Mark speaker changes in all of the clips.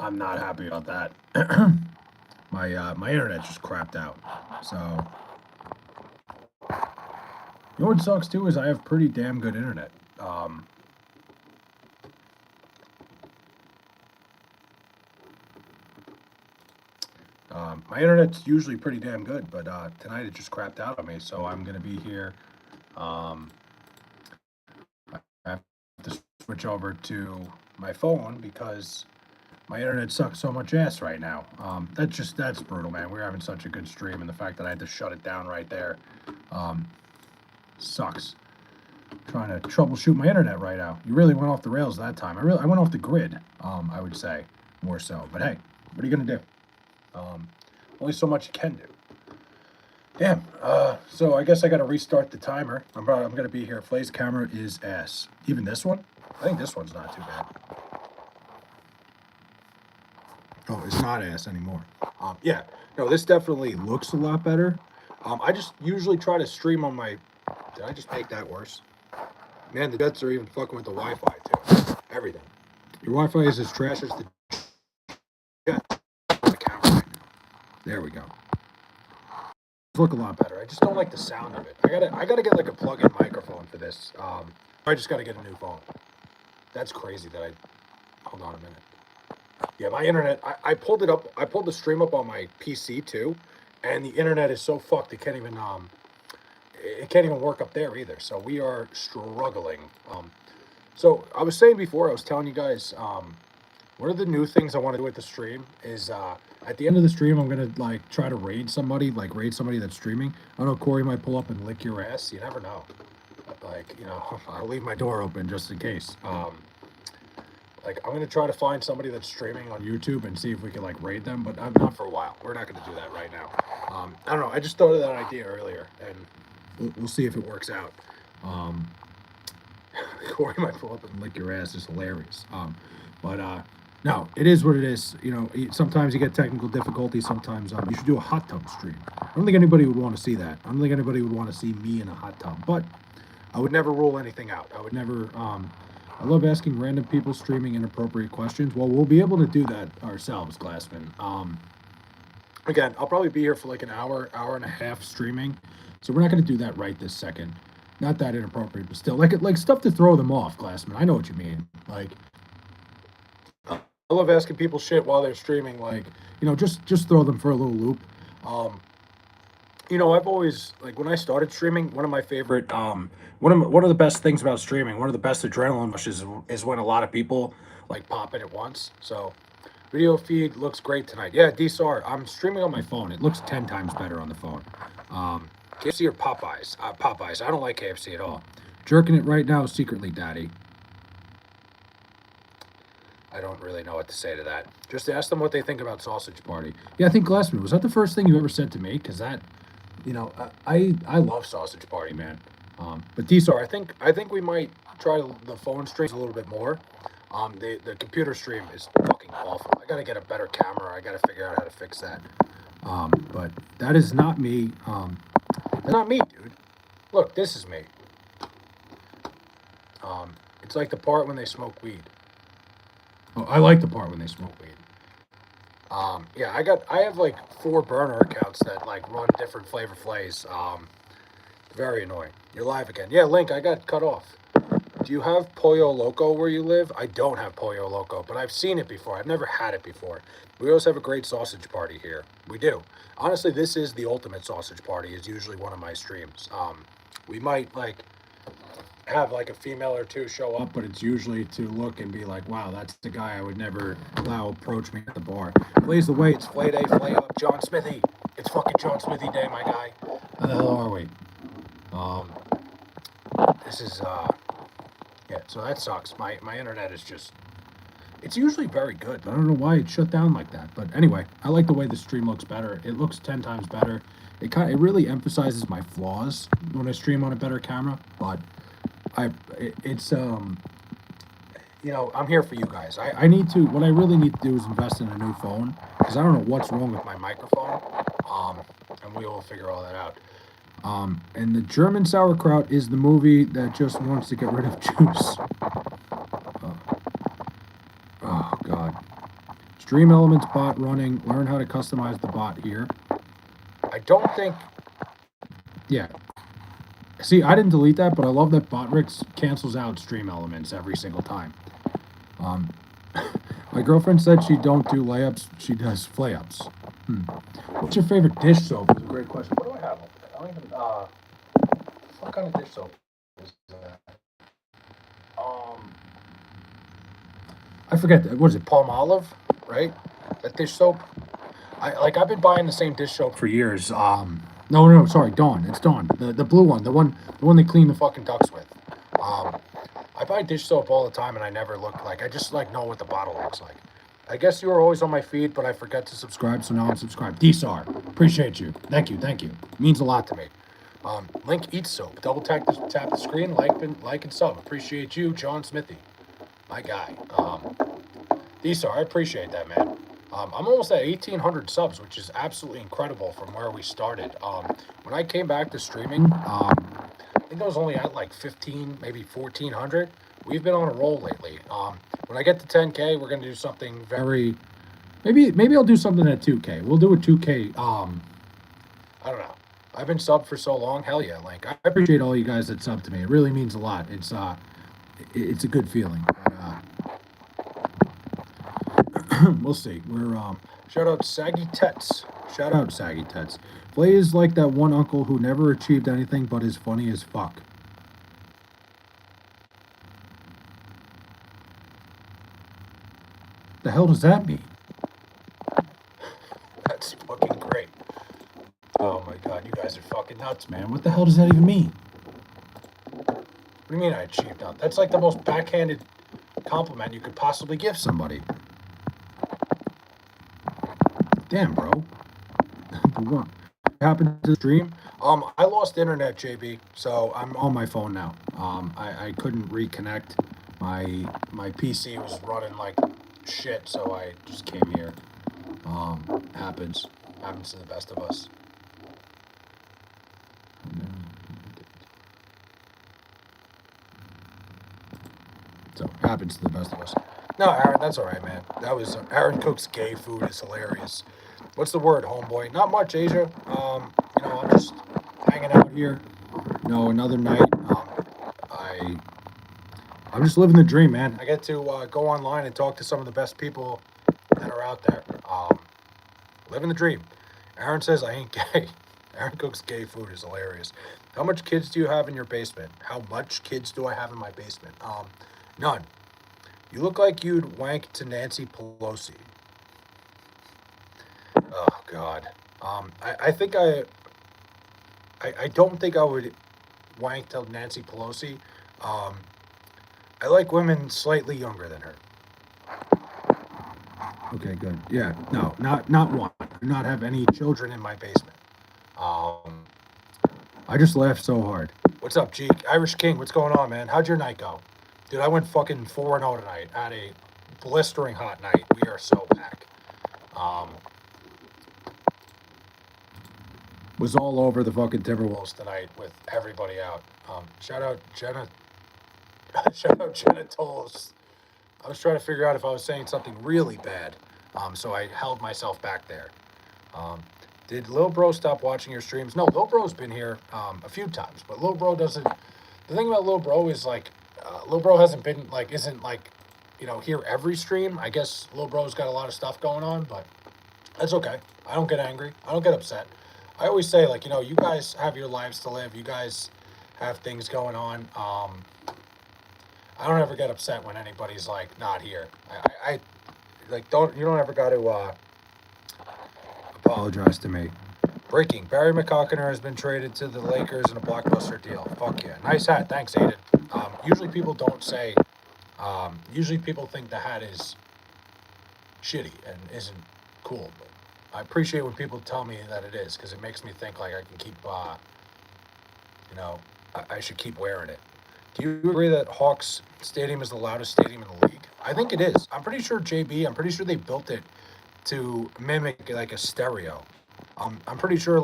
Speaker 1: I'm not happy about that. My internet just crapped out. So you know what sucks too is I have pretty damn good internet. My internet's usually pretty damn good, but tonight it just crapped out on me. So I'm gonna be here. Um, I have to switch over to my phone because my internet sucks so much ass right now. That's brutal, man. We're having such a good stream, and the fact that I had to shut it down right there um, sucks. Trying to troubleshoot my internet right now. You really went off the rails that time. I went off the grid. I would say more so. But hey, what are you gonna do? Um, Only so much you can do. Damn. So I guess I got to restart the timer. I'm gonna be here. Flay's camera is ass. Even this one? I think this one's not too bad. Oh, it's not ass anymore. Yeah. No, this definitely looks a lot better. I just usually try to stream on my. Did I just make that worse? Man, the Jets are even fucking with the Wi-Fi too. Everything. Your Wi-Fi is as trash as the Jets. The camera right now. There we go. Look a lot better. I just don't like the sound of it. I gotta get like a plug-in microphone for this. I just gotta get a new phone. That's crazy that I. Hold on a minute. Yeah, my internet. I pulled it up. I pulled the stream up on my PC too, and the internet is so fucked. It can't even work up there either. So we are struggling. So I was saying before, I was telling you guys, one of the new things I want to do with the stream is at the end of the stream, I'm gonna like try to raid somebody, that's streaming. I don't know, Corey might pull up and lick your ass. You never know. Like, I'll leave my door open just in case. Like, I'm gonna try to find somebody that's streaming on YouTube and see if we can like raid them, but not for a while. We're not gonna do that right now. I don't know. I just thought of that idea earlier, and we'll see if it works out. Corey might pull up and lick your ass. Is hilarious. But no, it is what it is. Sometimes you get technical difficulties. Sometimes you should do a hot tub stream. I don't think anybody would want to see that. I don't think anybody would want to see me in a hot tub. But I would never rule anything out. I would never. I love asking random people streaming inappropriate questions. Well, we'll be able to do that ourselves, Glassman. Again, I'll probably be here for like an hour and a half streaming. So we're not going to do that right this second. Not that inappropriate, but still, like stuff to throw them off, Glassman. I know what you mean. Like, I love asking people shit while they're streaming. Like, just throw them for a little loop. I've always like when I started streaming. One of my favorite, one of the best things about streaming, one of the best adrenaline rushes is when a lot of people like pop in at once. So, video feed looks great tonight. Yeah, DSR. I'm streaming on my phone. It looks 10 times better on the phone. KFC or Popeyes? Popeyes. I don't like KFC at all. Jerking it right now secretly, Daddy. I don't really know what to say to that. Just ask them what they think about Sausage Party. Yeah, I think Glassman, was that the first thing you ever said to me? Because that, I love Sausage Party, man. But DSR, I think we might try the phone streams a little bit more. The computer stream is fucking awful. I gotta get a better camera. I gotta figure out how to fix that. But that is not me. That's not me, dude. Look, this is me. It's like the part when they smoke weed. Oh, I like the part when they smoke weed. Yeah, I have like 4 burner accounts that like run different Flavor Flays. Very annoying. You're live again. Yeah, Link, I got cut off. Do you have Pollo Loco where you live? I don't have Pollo Loco, but I've seen it before. I've never had it before. We also have a great sausage party here. We do. Honestly, this is the ultimate sausage party. Is usually one of my streams. We might like have like a female or two show up, but it's usually to look and be like, wow, that's the guy I would never allow approach me at the bar. Blaze the way. It's Flay Day, Flay Up, John Smithy. It's fucking John Smithy Day, my guy. How the hell are we? This is yeah, so that sucks. My internet is just, it's usually very good. I don't know why it shut down like that. But anyway, I like the way the stream looks better. It looks 10 times better. It really emphasizes my flaws when I stream on a better camera. But I'm here for you guys. What I really need to do is invest in a new phone because I don't know what's wrong with my microphone. And we will figure all that out. And the German sauerkraut is the movie that just wants to get rid of juice. Oh God. Stream Elements bot running. Learn how to customize the bot here. I don't think. Yeah. See, I didn't delete that, but I love that Botrix cancels out Stream Elements every single time. My girlfriend said she don't do layups, she does flayups. What's your favorite dish soap? That's a great question. What do I have? I don't even, what kind of dish soap is that? I forget, what is it, Palmolive, right? That dish soap? I've been buying the same dish soap for years. No, sorry, Dawn. It's Dawn. The blue one, the one they clean the fucking ducks with. I buy dish soap all the time, and I never look like. I just know what the bottle looks like. I guess you were always on my feed, but I forgot to subscribe, so now I'm subscribed. DSAR, appreciate you. Thank you. Means a lot to me. Link eats soap. Double tap the screen, like and sub. Appreciate you, John Smithy, my guy. DSAR, I appreciate that, man. I'm almost at 1,800 subs, which is absolutely incredible from where we started. When I came back to streaming, I think I was only at 15, maybe 1,400. We've been on a roll lately. When I get to 10K, we're gonna do something very. Maybe I'll do something at 2K. We'll do a 2K. I don't know. I've been subbed for so long. Hell yeah, Link. I appreciate all you guys that sub to me. It really means a lot. It's a good feeling. We'll see. We're shout out Saggy Tets. Flay is like that one uncle who never achieved anything but is funny as fuck. The hell does that mean? That's fucking great. Oh my god, you guys are fucking nuts, man. What the hell does that even mean? What do you mean I achieved nothing? That's like the most backhanded compliment you could possibly give somebody. Damn, bro. What happened to the stream? I lost internet, JB, so I'm on my phone now. I couldn't reconnect. My PC was running like shit, so I just came here. Happens to the best of us. So happens to the best of us. No, Aaron, that's all right, man. That was Aaron cooks gay food is hilarious. What's the word, homeboy? Not much, Asia. I'm just hanging out here. Another night. I'm just living the dream, man. I get to go online and talk to some of the best people that are out there. Living the dream. Aaron says I ain't gay. Aaron cooks gay food is hilarious. How much kids do you have in your basement? How much kids do I have in my basement? None. You look like you'd wank to Nancy Pelosi. Oh God. I think I don't think I would wank to Nancy Pelosi. I like women slightly younger than her. Okay, good. Yeah, no, not one. I do not have any children in my basement. I just laughed so hard. What's up, Jeek? Irish King, what's going on, man? How'd your night go? Dude, I went fucking 4-0 tonight. I had a blistering hot night. We are so back. Was all over the fucking Timberwolves tonight with everybody out. Shout out Jenna. Shout out Jenna Tolles. I was trying to figure out if I was saying something really bad. So I held myself back there. Did Lil Bro stop watching your streams? No, Lil Bro's been here a few times, but Lil Bro doesn't. The thing about Lil Bro is Lil Bro hasn't been isn't here every stream. I guess Lil Bro's got a lot of stuff going on, but that's okay. I don't get angry. I don't get upset. I always say you guys have your lives to live. You guys have things going on. I don't ever get upset when anybody's not here. I don't ever got to apologize to me. Breaking. Barry McCockiner has been traded to the Lakers in a blockbuster deal. Fuck yeah. Nice hat. Thanks, Aiden. Usually people don't say, usually people think the hat is shitty and isn't cool. But I appreciate when people tell me that it is, because it makes me think I can keep, I should keep wearing it. Do you agree that Hawks Stadium is the loudest stadium in the league? I think it is. I'm pretty sure they built it to mimic a stereo. I'm pretty sure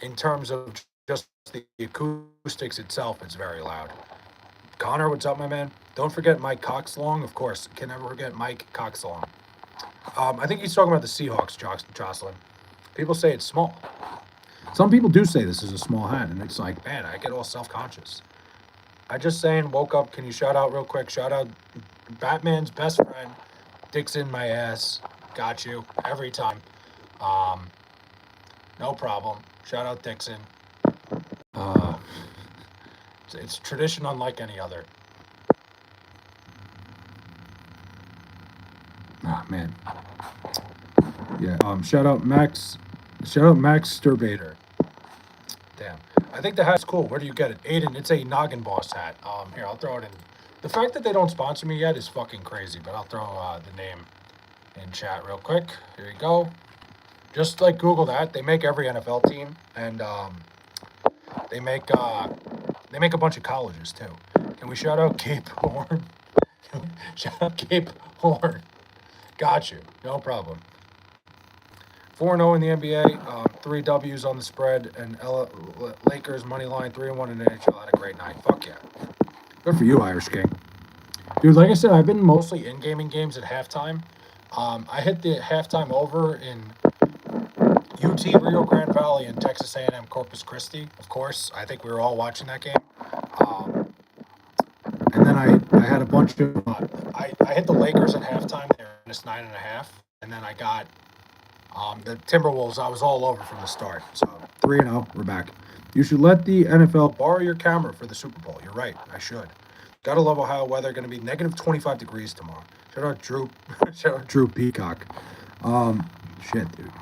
Speaker 1: in terms of just the acoustics itself, it's very loud. Connor, what's up, my man? Don't forget Mike Coxlong, of course. Can never forget Mike Coxlong. I think he's talking about the Seahawks, Jocelyn. People say it's small. Some people do say this is a small hat, and it's like, man, I get all self-conscious. I just saying, woke up. Can you shout out real quick? Shout out Batman's best friend, Dixon, my ass. Got you every time. Um, no problem. Shout out Dixon. Uh, it's tradition unlike any other. Ah, man. Yeah. Shout out Max. Shout out Max Sturbater. Damn. I think the hat's cool. Where do you get it? Aiden, it's a Noggin Boss hat. Here, I'll throw it in. The fact that they don't sponsor me yet is fucking crazy, but I'll throw the name in chat real quick. Here you go. Just like Google that. They make every NFL team, and they make a bunch of colleges too. Can we shout out Cape Horn? Shout out Cape Horn. Got you. No problem. 4-0 in the NBA, 3 W's on the spread, and Lakers money line 3-1 in the NHL. Had a great night. Fuck yeah. Good for you, Irish King. Dude, like I said, I've been mostly in gaming games at halftime. I hit the halftime over in UT Rio Grande Valley and Texas A&M Corpus Christi. Of course, I think we were all watching that game. And then I had a bunch of I hit the Lakers at halftime. They were minus 9.5, and then I got the Timberwolves. I was all over from the start. So 3-0. We're back. You should let the NFL borrow your camera for the Super Bowl. You're right. I should. Gotta love Ohio weather. Going to be negative 25 degrees tomorrow. Shout out Drew. Shout out Drew Peacock. Shit, dude.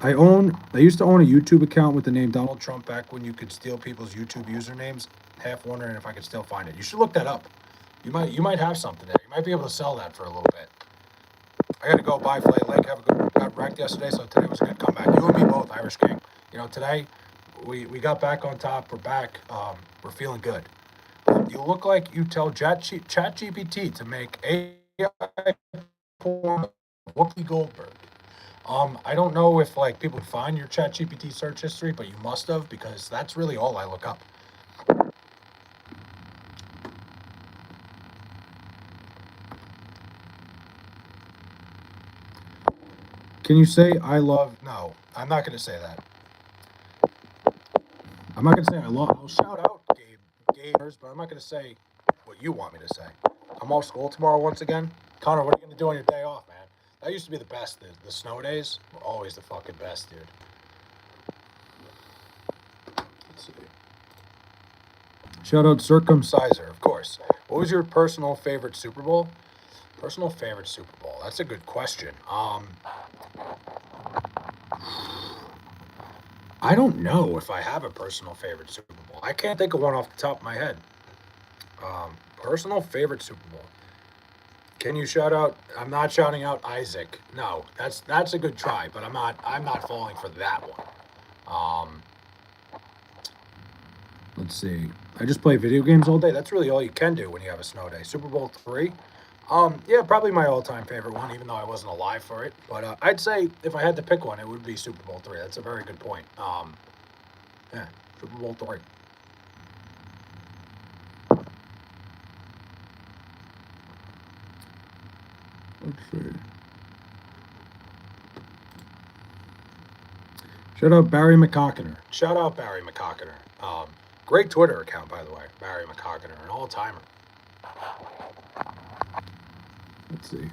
Speaker 1: I used to own a YouTube account with the name Donald Trump back when you could steal people's YouTube usernames. Half wondering if I could still find it. You should look that up. You might have something there. You might be able to sell that for a little bit. I got to go buy Filet Lake. Got wrecked yesterday, so today was a good comeback. You and me both, Irish King. You know, today we got back on top. We're back. We're feeling good. You look like you tell ChatGPT to make AI porn of Whoopi Goldberg. I don't know if like people find your ChatGPT search history, but you must have, because that's really all I look up. Can you say I love? No, I'm not going to say that. I'm not going to say I love. I'll shout out Gabe, but I'm not going to say what you want me to say. I'm off school tomorrow once again. Connor, what are you going to do on your day off, man? That used to be the best. The snow days were always the fucking best, dude. Let's see. Shout out Circumciser, of course. What was your personal favorite Super Bowl? Personal favorite Super Bowl? That's a good question. I don't know if I have a personal favorite Super Bowl. I can't think of one off the top of my head. Personal favorite Super Bowl. Can you shout out? I'm not shouting out Isaac. No, that's a good try, but I'm not falling for that one. Let's see. I just play video games all day. That's really all you can do when you have a snow day. Super Bowl 3. Yeah, probably my all-time favorite one, even though I wasn't alive for it. But I'd say if I had to pick one, it would be Super Bowl 3. That's a very good point. Yeah, Super Bowl 3. Let's see. Shout out Barry McCockiner. Shout out Barry McCockiner. Great Twitter account, by the way. Barry McCockiner, an all-timer. Let's see.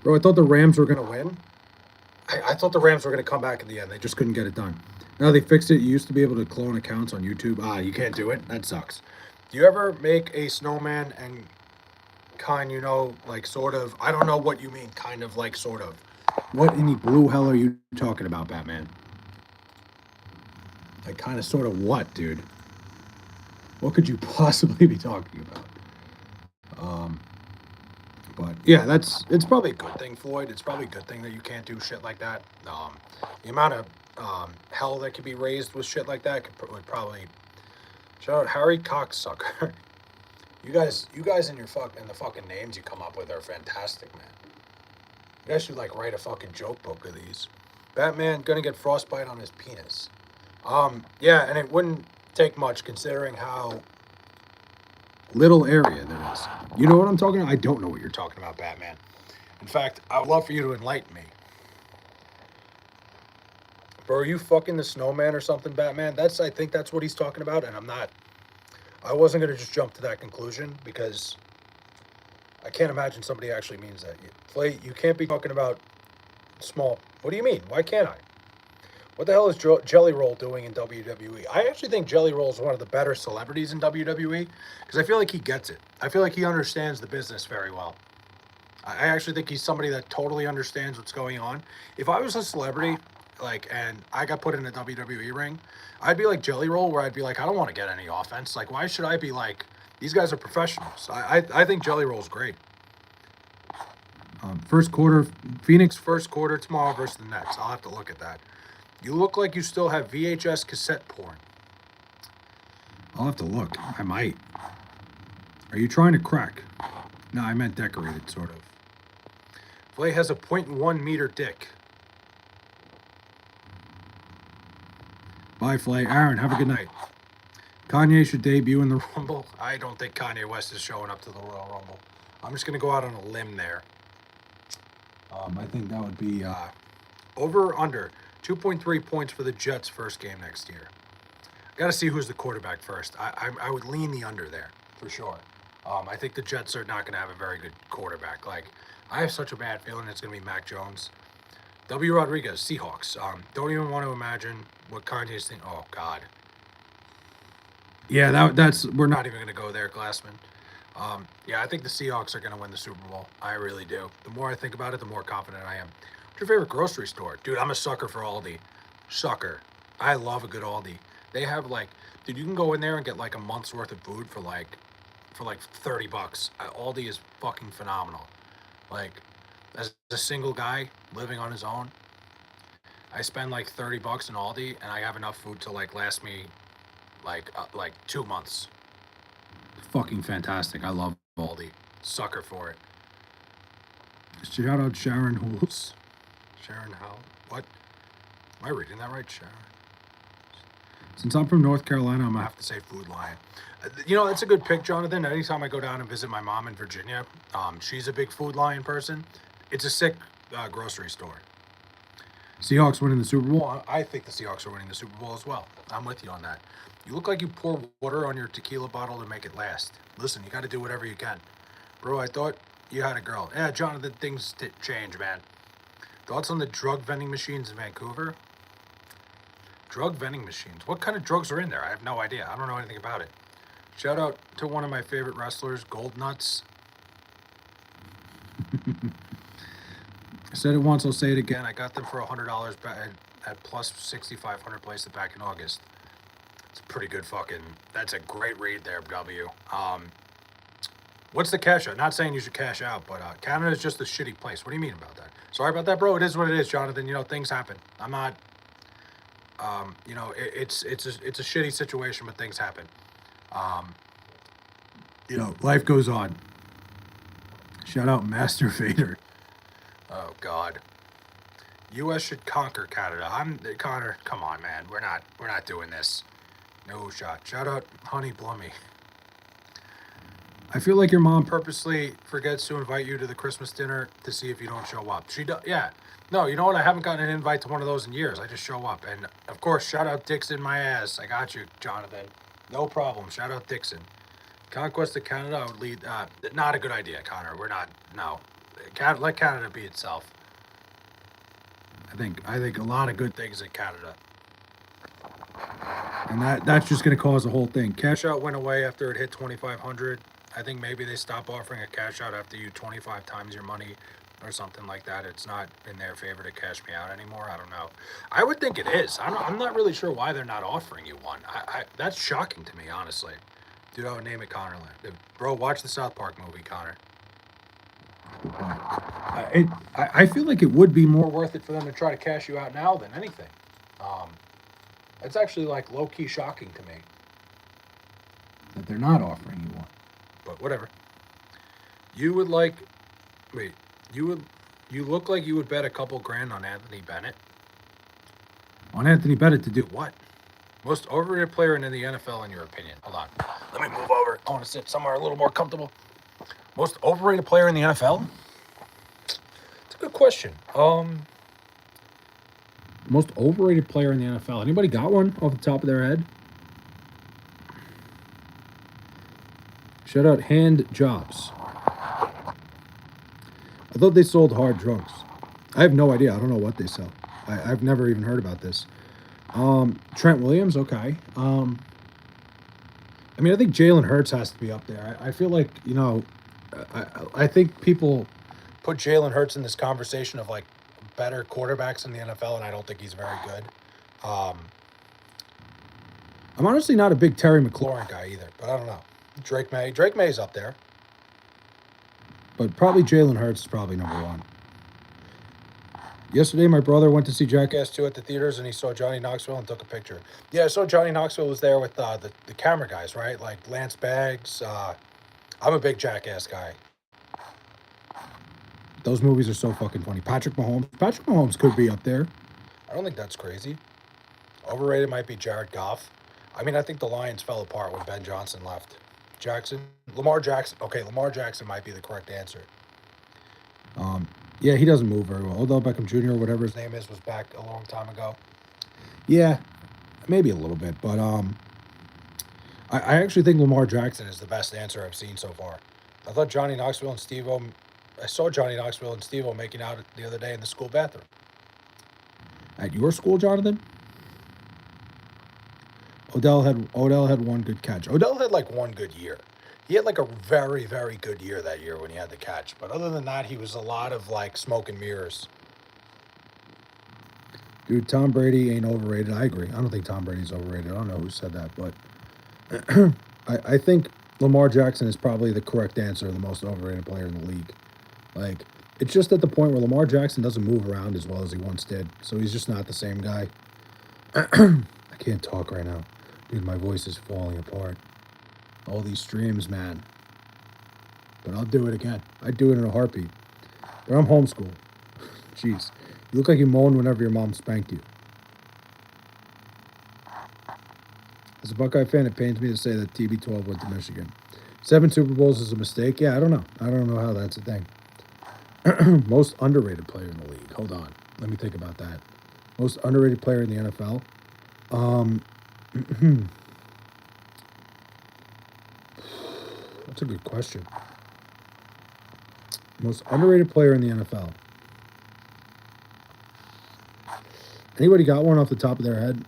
Speaker 1: Bro, I thought the Rams were going to win. I thought the Rams were going to come back in the end. They just couldn't get it done. Now they fixed it. You used to be able to clone accounts on YouTube. You can't do it. That sucks. Do you ever make a snowman and like sort of, I don't know what you mean, kind of like sort of. What in the blue hell are you talking about, Batman? Like kind of sort of what, dude? What could you possibly be talking about? But yeah, it's probably a good thing, Floyd. It's probably a good thing that you can't do shit like that. The amount of hell that could be raised with shit like that would probably. Shout out Harry Cocksucker. You guys in the fucking names you come up with are fantastic, man. You guys should like write a fucking joke book of these. Batman gonna get frostbite on his penis. Yeah, and it wouldn't take much considering how little area there is. You know what I'm talking about? I don't know what you're talking about, Batman. In fact, I would love for you to enlighten me. Bro, are you fucking the snowman or something, Batman? I think that's what he's talking about, and I'm not. I wasn't going to just jump to that conclusion because I can't imagine somebody actually means that. Flay, you can't be talking about small. What do you mean? Why can't I? What the hell is Jelly Roll doing in WWE? I actually think Jelly Roll is one of the better celebrities in WWE because I feel like he gets it. I feel like he understands the business very well. I actually think he's somebody that totally understands what's going on. If I was a celebrity, and I got put in a WWE ring, I'd be like Jelly Roll, where I'd be like, I don't want to get any offense. Like, why should I be like, these guys are professionals? I think Jelly Roll's great. First quarter, Phoenix first quarter tomorrow versus the Nets. I'll have to look at that. You look like you still have VHS cassette porn. I'll have to look. I might. Are you trying to crack? No, I meant decorated, sort of. Flay has a 0.1 meter dick. Bye, Flay. Aaron, have a good night. Kanye should debut in the Rumble. I don't think Kanye West is showing up to the Royal Rumble. I'm just going to go out on a limb there. I think that would be over or under 2.3 points for the Jets' first game next year. Got to see who's the quarterback first. I would lean the under there for sure. I think the Jets are not going to have a very good quarterback. I have such a bad feeling it's going to be Mac Jones. W. Rodriguez, Seahawks. Don't even want to imagine what Kanye's thinking. Oh, God. Yeah, that's we're not even going to go there, Glassman. Yeah, I think the Seahawks are going to win the Super Bowl. I really do. The more I think about it, the more confident I am. What's your favorite grocery store? Dude, I'm a sucker for Aldi. Sucker. I love a good Aldi. They have dude, you can go in there and get a month's worth of food for $30. Aldi is fucking phenomenal. As a single guy living on his own, I spend $30 in Aldi and I have enough food to last me 2 months. Fucking fantastic. I love Aldi. Sucker for it. Shout out Sharon Hools. Sharon Howell. What? Am I reading that right? Sharon. Since I'm from North Carolina, I'm going to have to say Food Lion. That's a good pick, Jonathan. Anytime I go down and visit my mom in Virginia, she's a big Food Lion person. It's a sick grocery store. Seahawks winning the Super Bowl. I think the Seahawks are winning the Super Bowl as well. I'm with you on that. You look like you pour water on your tequila bottle to make it last. Listen, you got to do whatever you can. Bro, I thought you had a girl. Yeah, Jonathan, things change, man. Thoughts on the drug vending machines in Vancouver? Drug vending machines. What kind of drugs are in there? I have no idea. I don't know anything about it. Shout out to one of my favorite wrestlers, Gold Nuts. I said it once, I'll say it again. I got them for $100 at plus 6,500 placed it back in August. It's pretty good that's a great read there, W. What's the cash out? Not saying you should cash out, but Canada is just a shitty place. What do you mean about that? Sorry about that, bro. It is what it is, Jonathan. Things happen. I'm not, it's a shitty situation, but things happen. Life goes on. Shout out Master Vader. Oh, God. U.S. should conquer Canada. Connor, come on, man. We're not doing this. No shot. Shout out Honey Blummy. I feel like your mom purposely forgets to invite you to the Christmas dinner to see if you don't show up. She does, yeah. No, you know what? I haven't gotten an invite to one of those in years. I just show up. And, of course, shout out Dixon my ass. I got you, Jonathan. No problem. Shout out Dixon. Conquest of Canada, I would lead. Not a good idea, Connor. We're not. No. Let Canada be itself. I think a lot of good things in Canada. And that's just going to cause the whole thing. Cash out went away after it hit 2,500. I think maybe they stopped offering a cash out after you 25 times your money or something like that. It's not in their favor to cash me out anymore. I don't know. I would think it is. I'm not really sure why they're not offering you one. That's shocking to me, honestly. Dude, I would name it Connor. Bro, watch the South Park movie, Connor. I feel like it would be more worth it for them to try to cash you out now than anything. It's actually low-key shocking to me that they're not offering you one. But whatever. You look like you would bet a couple grand on Anthony Bennett. On Anthony Bennett to do what? Most overrated player in the NFL, in your opinion. Hold on. Let me move over. I want to sit somewhere a little more comfortable. Most overrated player in the NFL? a good question. Most overrated player in the NFL. Anybody got one off the top of their head? Shout out Hand Jobs. I thought they sold hard drugs. I have no idea. I don't know what they sell. I've never even heard about this. Trent Williams, okay. I mean, I think Jalen Hurts has to be up there. I feel like, I think people put Jalen Hurts in this conversation of like better quarterbacks in the NFL, and I don't think he's very good. Um, I'm honestly not a big Terry McLaurin guy either, but I don't know. Drake May's up there, but probably Jalen Hurts is probably number one. Yesterday, my brother went to see Jackass 2 at the theaters, and he saw Johnny Knoxville and took a picture. Yeah, I saw Johnny Knoxville was there with the camera guys, right? Like Lance Baggs. I'm a big Jackass guy. Those movies are so fucking funny. Patrick Mahomes could be up there. I don't think that's crazy. Overrated might be Jared Goff. I mean, I think the Lions fell apart when Ben Johnson left. Lamar Jackson. Okay, Lamar Jackson might be the correct answer. Yeah, he doesn't move very well. Odell Beckham Jr. or whatever his name is was back a long time ago. Yeah, maybe a little bit, but I actually think Lamar Jackson is the best answer I've seen so far. I thought Johnny Knoxville and Steve-O. I saw Johnny Knoxville and Steve-O making out the other day in the school bathroom. At your school, Jonathan? Odell had one good catch. Odell had like one good year. He had like a very, very good year that year when he had the catch. But other than that, he was a lot of like smoke and mirrors. Dude, Tom Brady ain't overrated. I agree. I don't think Tom Brady's overrated. I don't know who said that, but I think Lamar Jackson is probably the correct answer, the most overrated player in the league. Like, it's just at the point where Lamar Jackson doesn't move around as well as he once did. So he's just not the same guy. I can't talk right now. Dude, my voice is falling apart. All these streams, man. But I'll do it again. I'd do it in a heartbeat. But I'm homeschooled. Jeez. You look like you moaned whenever your mom spanked you. As a Buckeye fan, it pains me to say that TB12 went to Michigan. 7 Super Bowls is a mistake? Yeah, I don't know. I don't know how that's a thing. Most underrated player in the league. Hold on. Let me think about that. Most underrated player in the NFL? That's a good question. Most underrated player in the NFL. Anybody got one off the top of their head?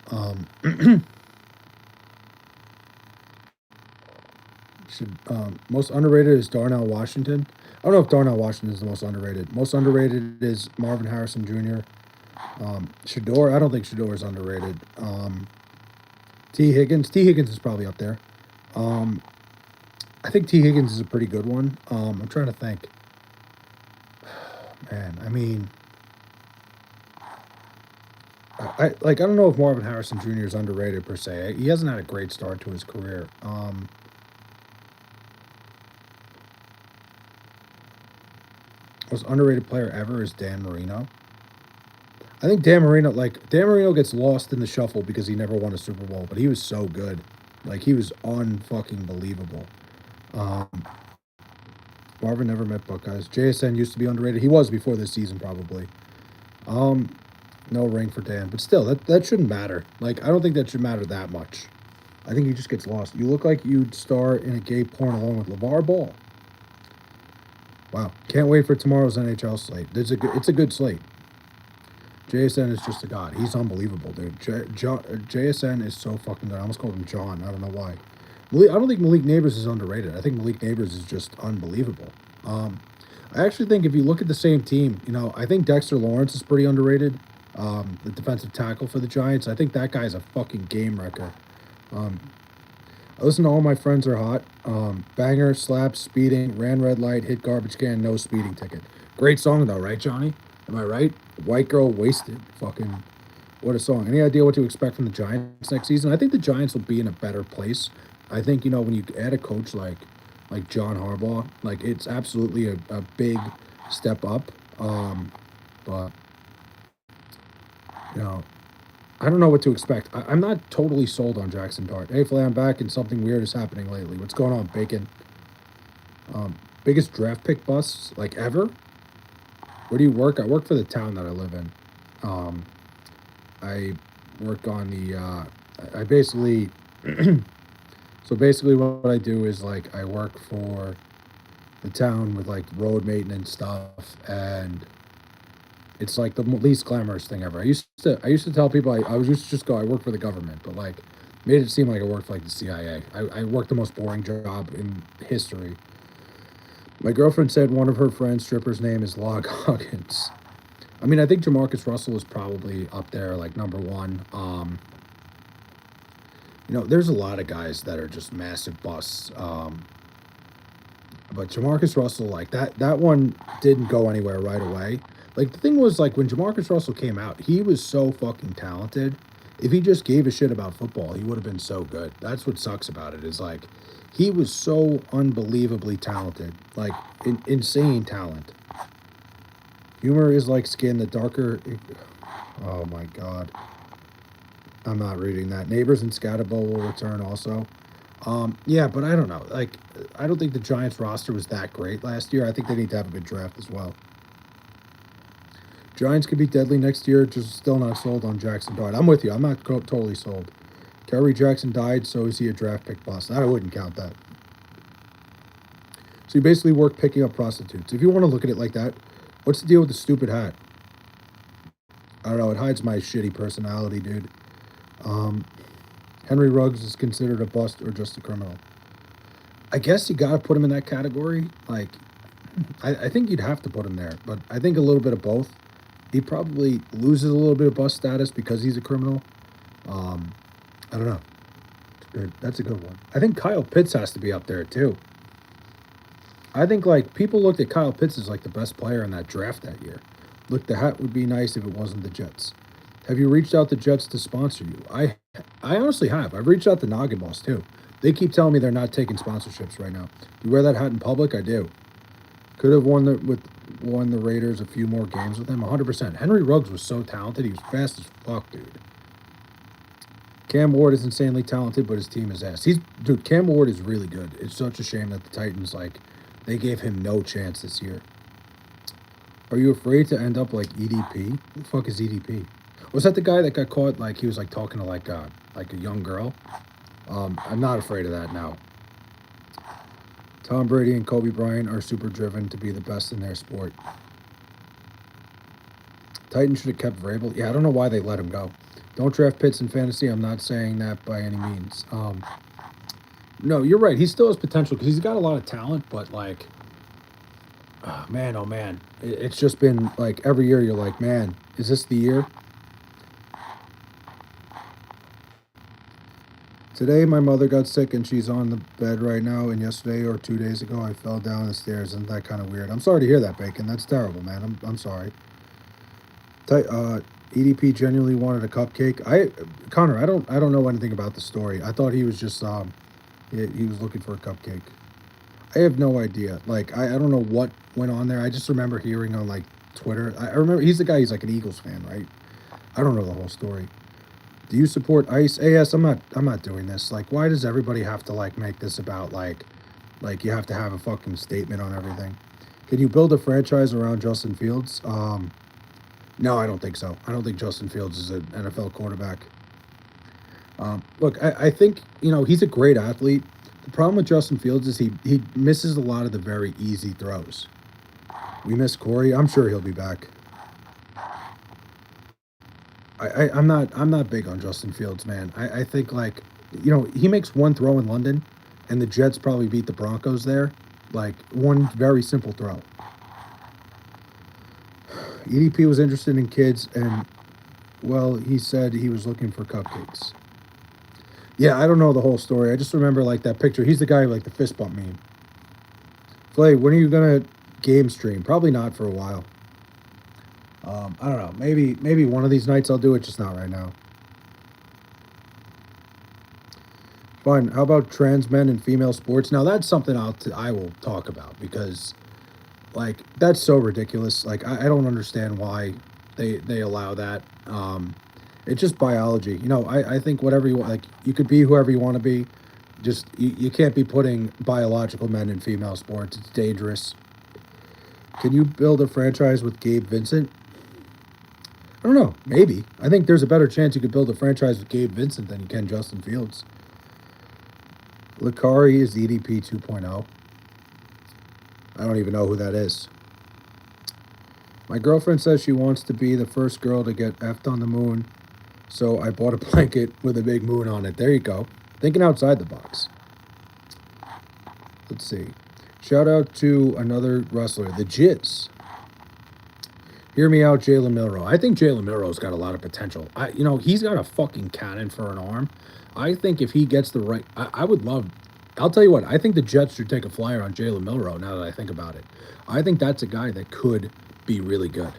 Speaker 1: Most underrated is Darnell Washington. I don't know if Darnell Washington is the most underrated. Most underrated is Marvin Harrison Jr. Shador. I don't think Shador is underrated. T. Higgins. T. Higgins is probably up there. I think T. Higgins is a pretty good one. I'm trying to think. Man, I mean, I don't know if Marvin Harrison Jr. is underrated per se. He hasn't had a great start to his career. Most underrated player ever is Dan Marino. I think Dan Marino gets lost in the shuffle because he never won a Super Bowl, but he was so good. Like, he was unfucking believable. Marvin never met Buckeyes. JSN used to be underrated. He was before this season, probably. No ring for Dan, but still, that shouldn't matter. Like, I don't think that should matter that much. I think he just gets lost. You look like you'd star in a gay porn along with LeVar Ball. Wow, can't wait for tomorrow's NHL slate. It's a good slate. JSN is just a god. He's unbelievable, dude. JSN is so fucking good. I almost called him John. I don't know why. I don't think Malik Neighbors is underrated. I think Malik Neighbors is just unbelievable. I actually think if you look at the same team, I think Dexter Lawrence is pretty underrated. The defensive tackle for the Giants. I think that guy's a fucking game wrecker. I listen to All My Friends Are Hot. Banger, slap, speeding, ran red light, hit garbage can, no speeding ticket. Great song though, right, Johnny? Am I right? White Girl Wasted. Fucking, what a song. Any idea what to expect from the Giants next season? I think the Giants will be in a better place. I think, when you add a coach like John Harbaugh, like, it's absolutely a big step up. But, I don't know what to expect. I'm not totally sold on Jackson Dart. Hey, Flay, I'm back, and something weird is happening lately. What's going on, Bacon? Biggest draft pick busts, like, ever? Where do you work? I work for the town that I live in. Um, I work on the. I basically. So basically, what I do is like I work for the town with like road maintenance stuff, and it's like the least glamorous thing ever. I used to tell people I was used to just go I work for the government, but like made it seem like I worked for like the CIA. I worked the most boring job in history. My girlfriend said one of her friends' stripper's name is Log Huggins. I mean, I think Jamarcus Russell is probably up there, like number one. There's a lot of guys that are just massive busts. But Jamarcus Russell, like that one didn't go anywhere right away. Like the thing was, like when Jamarcus Russell came out, he was so fucking talented. If he just gave a shit about football, he would have been so good. That's what sucks about it is like he was so unbelievably talented, like insane talent. Humor is like skin. The darker, oh my god, I'm not reading that. Neighbors and Scatterbo will return also. Yeah, but I don't know. Like, I don't think the Giants roster was that great last year. I think they need to have a good draft as well. Giants could be deadly next year. Just still not sold on Jackson Dart. I'm with you. I'm not totally sold. Kerry Jackson died, so is he a draft pick bust? I wouldn't count that. So you basically work picking up prostitutes. If you want to look at it like that, what's the deal with the stupid hat? I don't know. It hides my shitty personality, dude. Um, Henry Ruggs is considered a bust or just a criminal. I guess you got to put him in that category. Like, I think you'd have to put him there, but I think a little bit of both. He probably loses a little bit of bust status because he's a criminal. Um, I don't know. Good. That's a good one. I think Kyle Pitts has to be up there too. I think like people looked at Kyle Pitts as like the best player in that draft that year. Look, the hat would be nice if it wasn't the Jets. Have you reached out to Jets to sponsor you? I honestly have. I've reached out to Noggin Boss too. They keep telling me they're not taking sponsorships right now. You wear that hat in public? I do. Could have won the Raiders a few more games with him. 100%. Henry Ruggs was so talented. He was fast as fuck, dude. Cam Ward is insanely talented, but his team is ass. Dude. Cam Ward is really good. It's such a shame that the Titans they gave him no chance this year. Are you afraid to end up like EDP? Who the fuck is EDP? Was that the guy that got caught like he was like talking to like a young girl? I'm not afraid of that now. Tom Brady and Kobe Bryant are super driven to be the best in their sport. Titans should have kept Vrabel. Yeah, I don't know why they let him go. Don't draft Pitts in fantasy. I'm not saying that by any means. No, you're right. He still has potential because he's got a lot of talent, but like, oh man, it's just been like every year you're like, man, is this the year? Today, my mother got sick and she's on the bed right now. And yesterday or 2 days ago, I fell down the stairs. Isn't that kind of weird? I'm sorry to hear that, Bacon. That's terrible, man. I'm sorry. EDP genuinely wanted a cupcake. Connor, I don't know anything about the story. I thought he was just he was looking for a cupcake. I have no idea. Like I don't know what went on there. I just remember hearing on like Twitter. I remember he's the guy. He's like an Eagles fan, right? I don't know the whole story. Do you support ICE? AS, I'm not doing this. Like, why does everybody have to like make this about like you have to have a fucking statement on everything? Can you build a franchise around Justin Fields? No, I don't think so. I don't think Justin Fields is an NFL quarterback. Look, I think he's a great athlete. The problem with Justin Fields is he misses a lot of the very easy throws. We miss Corey. I'm sure he'll be back. I'm not big on Justin Fields, man. I think like he makes one throw in London, and the Jets probably beat the Broncos there. Like one very simple throw. EDP was interested in kids, and well, he said he was looking for cupcakes. Yeah, I don't know the whole story. I just remember like that picture. He's the guy like the fist bump meme. Flay, when are you gonna game stream? Probably not for a while. I don't know. Maybe one of these nights I'll do it, just not right now. Fine. How about trans men and female sports? Now that's something I will talk about because, like, that's so ridiculous. Like, I don't understand why they allow that. It's just biology. I think whatever you want, like, you could be whoever you want to be. Just you can't be putting biological men in female sports. It's dangerous. Can you build a franchise with Gabe Vincent? I don't know. Maybe. I think there's a better chance you could build a franchise with Gabe Vincent than you can Justin Fields. Lakari is EDP 2.0. I don't even know who that is. My girlfriend says she wants to be the first girl to get effed on the moon, so I bought a blanket with a big moon on it. There you go. Thinking outside the box. Let's see. Shout out to another wrestler, the Jizz. Hear me out, Jalen Milroe. I think Jalen Milroe's got a lot of potential. He's got a fucking cannon for an arm. I think if he gets the right, I would love. I'll tell you what. I think the Jets should take a flyer on Jalen Milroe. Now that I think about it, I think that's a guy that could be really good.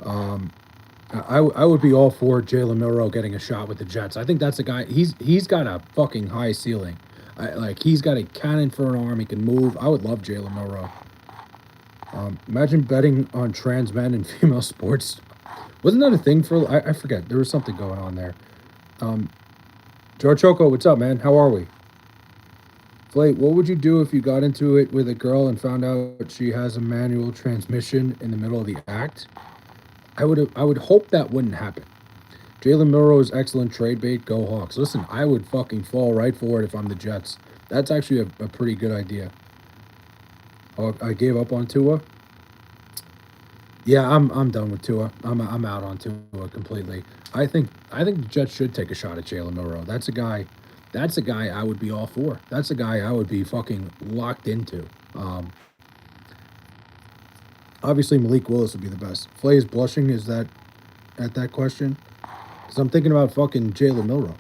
Speaker 1: I would be all for Jalen Milroe getting a shot with the Jets. I think that's a guy. He's got a fucking high ceiling. He's got a cannon for an arm. He can move. I would love Jalen Milroe. Imagine betting on trans men and female sports. Wasn't that a thing for? I forget. There was something going on there. George Choco, what's up, man? How are we? Flay, what would you do if you got into it with a girl and found out she has a manual transmission in the middle of the act? I would hope that wouldn't happen. Jalen Milroe is excellent trade bait. Go Hawks. Listen, I would fucking fall right for it if I'm the Jets. That's actually a pretty good idea. Oh, I gave up on Tua. Yeah, I'm done with Tua. I'm out on Tua completely. I think the Jets should take a shot at Jalen Milroe. That's a guy I would be all for. That's a guy I would be fucking locked into. Obviously Malik Willis would be the best. Flay is blushing. Is that at that question? Because I'm thinking about fucking Jalen Milroe.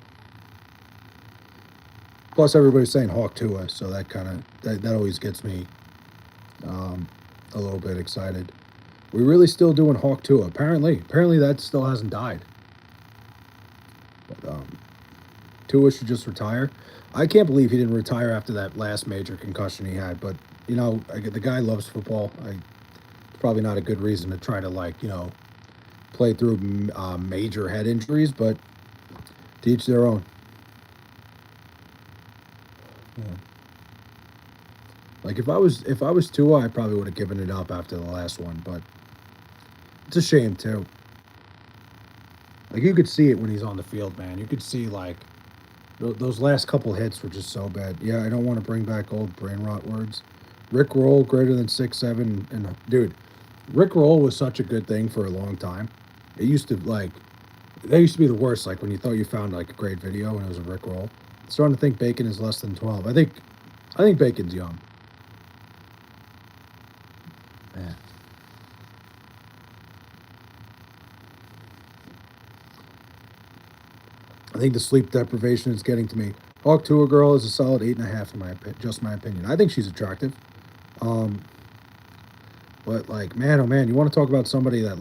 Speaker 1: Plus everybody's saying Hawk Tua, so that kind of that always gets me a little bit excited. We're really still doing Hawk Tua. Apparently that still hasn't died. But Tua should just retire. I can't believe he didn't retire after that last major concussion he had. But the guy loves football. It's probably not a good reason to try to play through major head injuries. But to each their own. Yeah. Like if I was Tua, I probably would have given it up after the last one. But it's a shame too. Like you could see it when he's on the field, man. You could see those last couple hits were just so bad. Yeah, I don't want to bring back old brain rot words. Rick Roll greater than 6'7", and dude, Rick Roll was such a good thing for a long time. It used to that used to be the worst. Like when you thought you found a great video and it was a Rick Roll. Starting to think Bacon is less than 12. I think Bacon's young. Man. I think the sleep deprivation is getting to me. Hawk Tua girl is a solid 8.5 in my opinion. I think she's attractive. But man, oh man, you want to talk about somebody that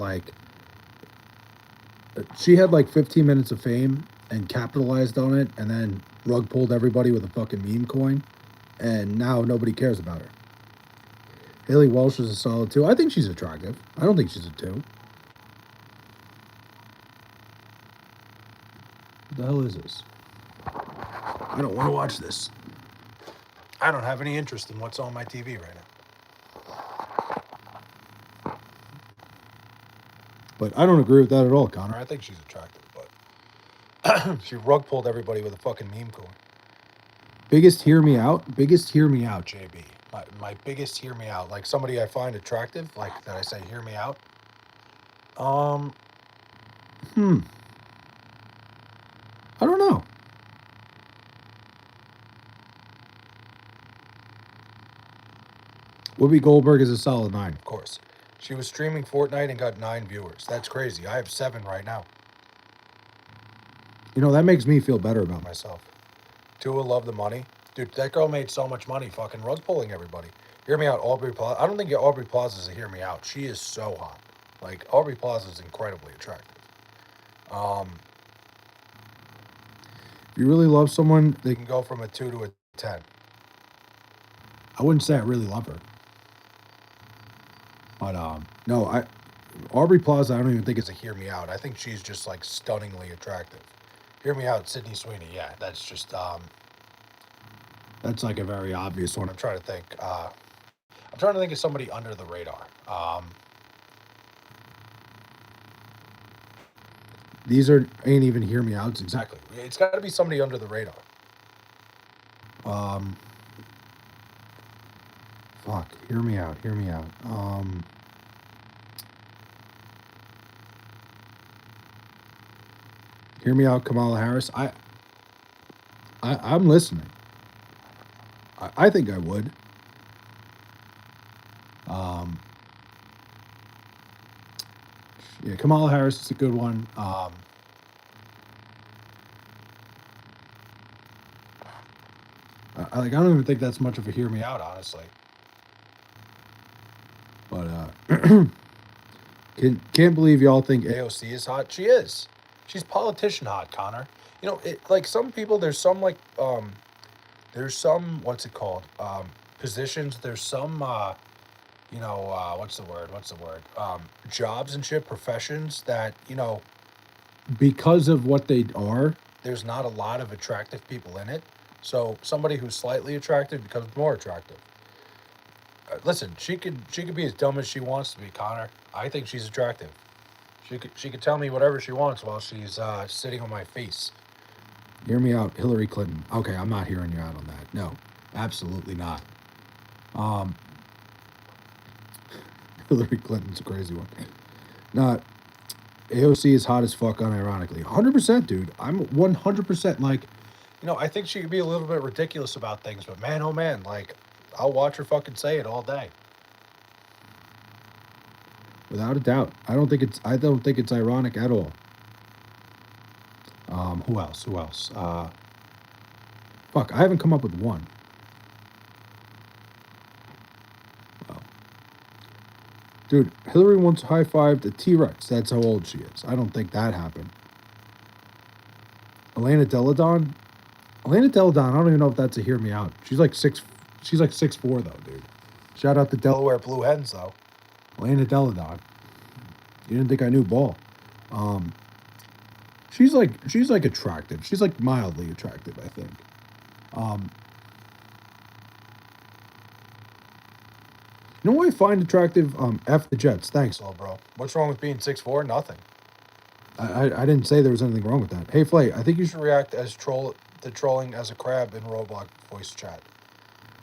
Speaker 1: she had 15 minutes of fame and capitalized on it, and then rug pulled everybody with a fucking meme coin, and now nobody cares about her. Haley Walsh is a solid 2. I think she's attractive. I don't think she's a 2. What the hell is this? I don't want to watch this. I don't have any interest in what's on my TV right now. But I don't agree with that at all, Connor. I think she's attractive, but she rug pulled everybody with a fucking meme coin. Biggest hear me out? Biggest hear me out, JB. My biggest hear me out. Like somebody I find attractive, that I say hear me out. I don't know. Whoopi Goldberg is a solid 9, of course. She was streaming Fortnite and got 9 viewers. That's crazy. I have 7 right now. That makes me feel better about myself. Tua love the money. Dude, that girl made so much money fucking rug pulling everybody. Hear me out, Aubrey Plaza. I don't think Aubrey Plaza is a hear me out. She is so hot. Aubrey Plaza is incredibly attractive. If you really love someone, they can go from a 2 to a 10. I wouldn't say I really love her. But, no, Aubrey Plaza, I don't even think it's a hear me out. I think she's just, stunningly attractive. Hear me out, Sydney Sweeney. Yeah, that's just, that's, a very obvious one. I'm trying to think. I'm trying to think of somebody under the radar. These ain't even hear me outs exactly. It's got to be somebody under the radar. Fuck. Hear me out. Hear me out. Hear me out, Kamala Harris. I'm listening. I think I would. Yeah, Kamala Harris is a good one. I don't even think that's much of a hear me out, honestly. But can't believe y'all think AOC is hot. She is. She's politician hot, Connor. You know, like some people. There's some what's it called? Positions. There's some what's the word? Jobs and shit, professions that because of what they are, there's not a lot of attractive people in it. So somebody who's slightly attractive becomes more attractive. Listen, she could be as dumb as she wants to be, Connor. I think she's attractive. She could tell me whatever she wants while she's sitting on my face. Hear me out, Hillary Clinton. Okay, I'm not hearing you out on that. No, absolutely not. Hillary Clinton's a crazy one. Not AOC is hot as fuck, unironically. 100%, dude. I'm 100% like, I think she could be a little bit ridiculous about things, but man, oh man, like, I'll watch her fucking say it all day. Without a doubt. I don't think it's ironic at all. Who else? Fuck, I haven't come up with one. Well, dude, Hillary once high-fived a T-Rex. That's how old she is. I don't think that happened. Elena Delle Donne, I don't even know if that's a hear me out. She's like 6'4" though, dude. Shout out to Delaware Blue Hens though. Elena Delle Donne. You didn't think I knew ball. She's like attractive. She's like mildly attractive, I think. You know what I find attractive? F the Jets. Thanks, little bro. What's wrong with being 6'4"? Nothing. I didn't say there was anything wrong with that. Hey, Flay, I think you should react as trolling as a crab in Roblox voice chat.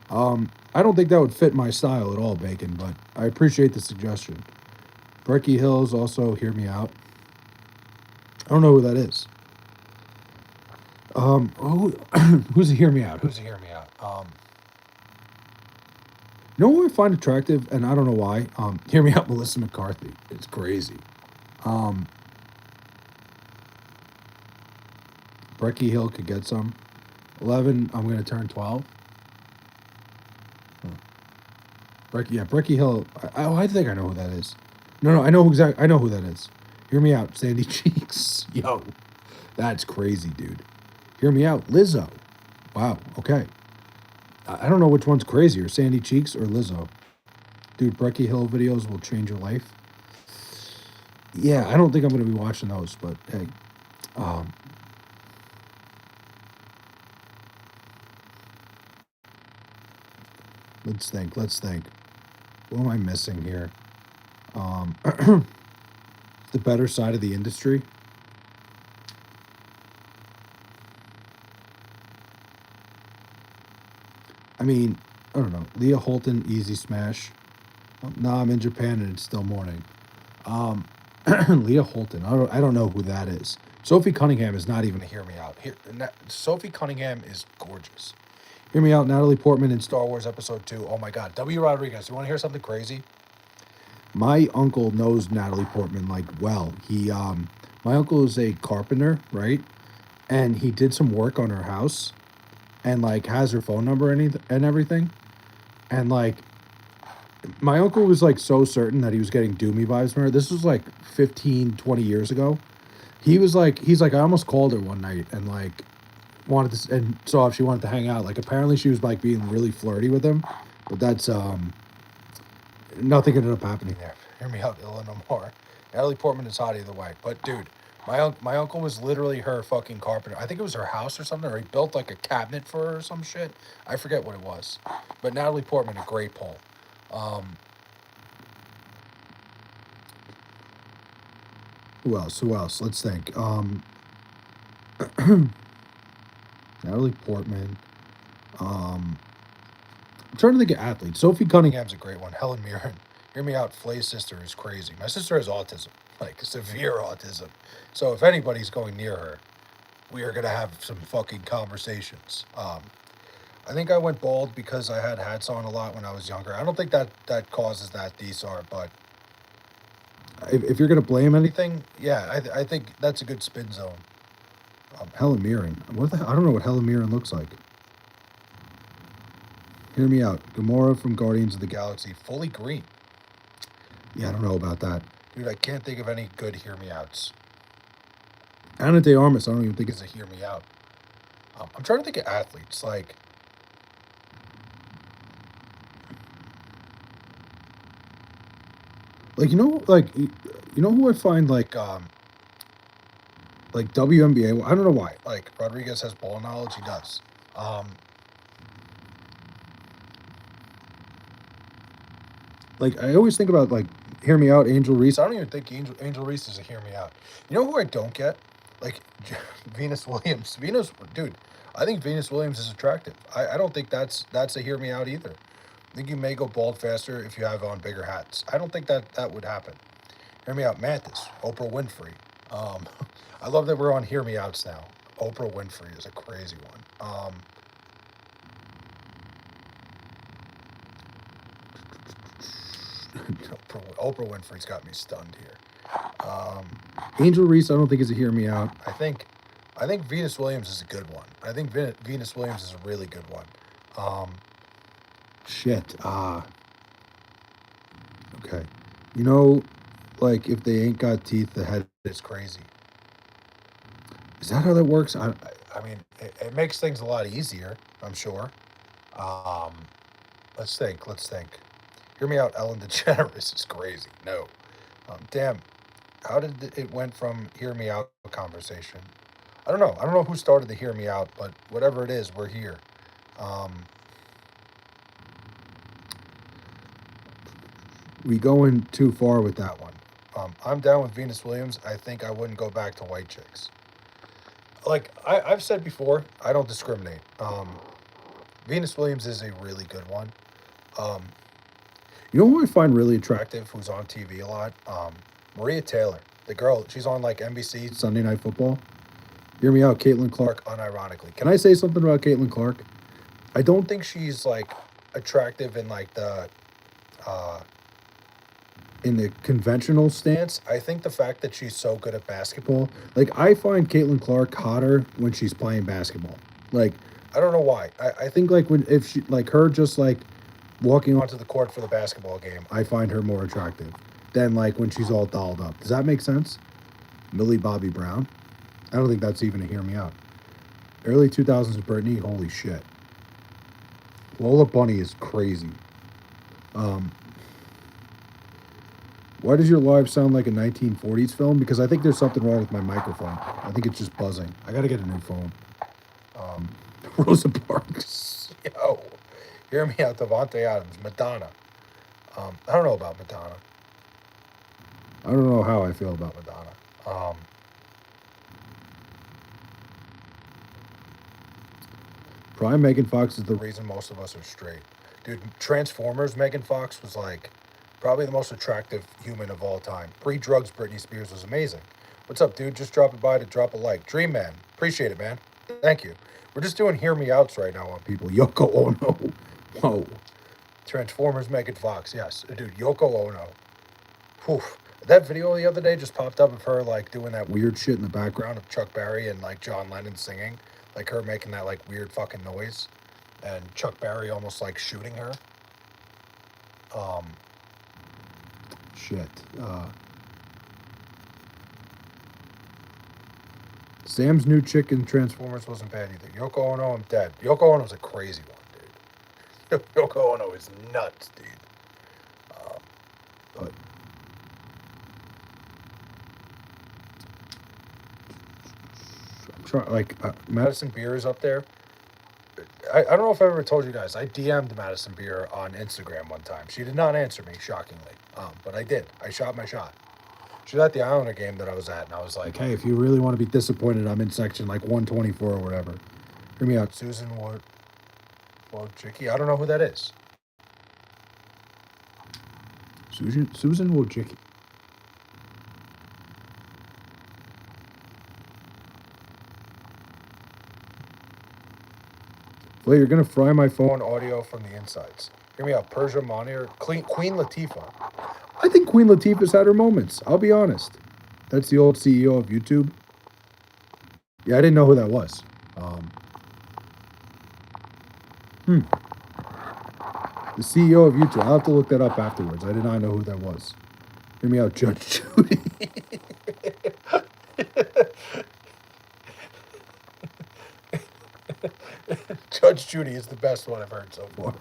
Speaker 1: I don't think that would fit my style at all, Bacon, but I appreciate the suggestion. Brecky Hills also hear me out. I don't know who that is. Who's a hear me out? You know what I find attractive, and I don't know why. Hear me out, Melissa McCarthy. It's crazy. Brecky Hill could get some. 11. I'm gonna turn 12. Brecky Hill. I think I know who that is. No, I know who that is. Hear me out, Sandy Cheeks. Yo, that's crazy, dude. Hear me out, Lizzo. Wow. Okay. I don't know which one's crazier, Sandy Cheeks or Lizzo. Dude, Brecky Hill videos will change your life. Yeah, I don't think I'm gonna be watching those, but hey, let's think. What am I missing here? The better side of the industry. I mean, I don't know. Leah Holton, easy smash. Nah, I'm in Japan and it's still morning. Leah Holton. I don't know who that is. Sophie Cunningham is not even a hear me out. Sophie Cunningham is gorgeous. Hear me out, Natalie Portman in Star Wars Episode 2. Oh my God. W. Rodriguez, you want to hear something crazy? My uncle knows Natalie Portman like well. My uncle is a carpenter, right? And he did some work on her house and like has her phone number and everything. And like my uncle was like so certain that he was getting Doomy vibes from her. This was like 15, 20 years ago. He's like, I almost called her one night and like wanted to, and saw if she wanted to hang out. Like apparently she was like being really flirty with him, but that's, nothing ended up happening there. Hear me out, Illinois more. Natalie Portman is hot either way. But dude, my uncle was literally her fucking carpenter. I think it was her house or something, or he built like a cabinet for her or some shit. I forget what it was. But Natalie Portman, a great poll. Um, who else? Who else? Let's think. Natalie Portman. I'm trying to think of athletes. Sophie Cunningham's a great one. Helen Mirren. Hear me out. Flay's sister is crazy. My sister has autism, like severe autism. So if anybody's going near her, we are gonna have some fucking conversations. I think I went bald because I had hats on a lot when I was younger. I don't think that causes that DSAR, but if you're gonna blame anything, yeah, I think that's a good spin zone. Helen Mirren. I don't know what Helen Mirren looks like. Hear me out. Gamora from Guardians of the Galaxy, fully green. Yeah, I don't know about that. Dude, I can't think of any good hear me outs. Anna de Armas, I don't even think is a hear me out. I'm trying to think of athletes. Who I find like WNBA. I don't know why. Like Rodriguez has ball knowledge. He does. Like I always think about like hear me out, Angel Reese. I don't even think Angel Reese is a hear me out. You know who I don't get? Like Venus Williams. Dude. I think Venus Williams is attractive. I don't think that's a hear me out either. I think you may go bald faster if you have on bigger hats. I don't think that would happen. Hear me out, Mantis, Oprah Winfrey. Um, I love that we're on hear me outs now. Oprah Winfrey is a crazy one. Oprah Winfrey's got me stunned here. Angel Reese, I don't think is a hear me out. I think Venus Williams is a good one. I think Venus Williams is a really good one. Shit. Okay. You know, like if they ain't got teeth, the head is crazy. Is that how that works? I mean, it makes things a lot easier. I'm sure. Um, let's think. Let's think. Hear me out. Ellen DeGeneres is crazy. No. Damn. How did it went from hear me out conversation? I don't know. I don't know who started the hear me out, but whatever it is, we're here. Um, we going too far with that one. I'm down with Venus Williams. I think I wouldn't go back to white chicks. Like I've said before, I don't discriminate. Venus Williams is a really good one. Um, you know who I find really attractive, who's on TV a lot? Maria Taylor, the girl. She's on like NBC Sunday Night Football. Hear me out, Caitlin Clark. Unironically, can I say something about Caitlin Clark? I don't think she's like attractive uh, in the conventional stance. I think the fact that she's so good at basketball, like I find Caitlin Clark hotter when she's playing basketball. Like I don't know why. I think like when if she like her just like walking onto the court for the basketball game, I find her more attractive than like when she's all dolled up. Does that make sense? Millie Bobby Brown. I don't think that's even a hear me out. Early 2000s Britney, holy shit. Lola Bunny is crazy. Um, Why does your live sound like a 1940s film? Because I think there's something wrong with my microphone. I think it's just buzzing. I gotta get a new phone. Um, Rosa Parks. Yo. Hear me out, Devontae Adams. Madonna. I don't know about Madonna. I don't know how I feel about Madonna. Prime Megan Fox is the reason most of us are straight. Dude, Transformers Megan Fox was like probably the most attractive human of all time. Pre-drugs Britney Spears was amazing. What's up, dude? Just dropping by to drop a like. Dream Man. Appreciate it, man. Thank you. We're just doing hear me outs right now on people. Yoko Ono. Whoa. Transformers Megan Fox. Yes. Dude, Yoko Ono. Whew. That video the other day just popped up of her like doing that weird shit in the background of Chuck Berry and like John Lennon singing. Like her making that like weird fucking noise. And Chuck Berry almost like shooting her. Um shit. Sam's new chick in Transformers wasn't bad either. Yoko Ono, I'm dead. Yoko Ono's a crazy one, dude. Yoko Ono is nuts, dude. But I'm trying, like Madison Beer is up there. I don't know if I ever told you guys. I DM'd Madison Beer on Instagram one time. She did not answer me, shockingly. But I did. I shot my shot. She was at the Islander game that I was at, and I was like, hey, if you really want to be disappointed, I'm in section like 124 or whatever. Hear me out. Susan Wojcicki. I don't know who that is. Susan Wojcicki. Well, you're going to fry my phone audio from the insides. Hear me out. Persia Monir. Queen Latifah. I think Queen Latifah's had her moments. I'll be honest. That's the old CEO of YouTube. Yeah, I didn't know who that was. The CEO of YouTube. I'll have to look that up afterwards. I did not know who that was. Hear me out, Judge Judy. Judge Judy is the best one I've heard so far.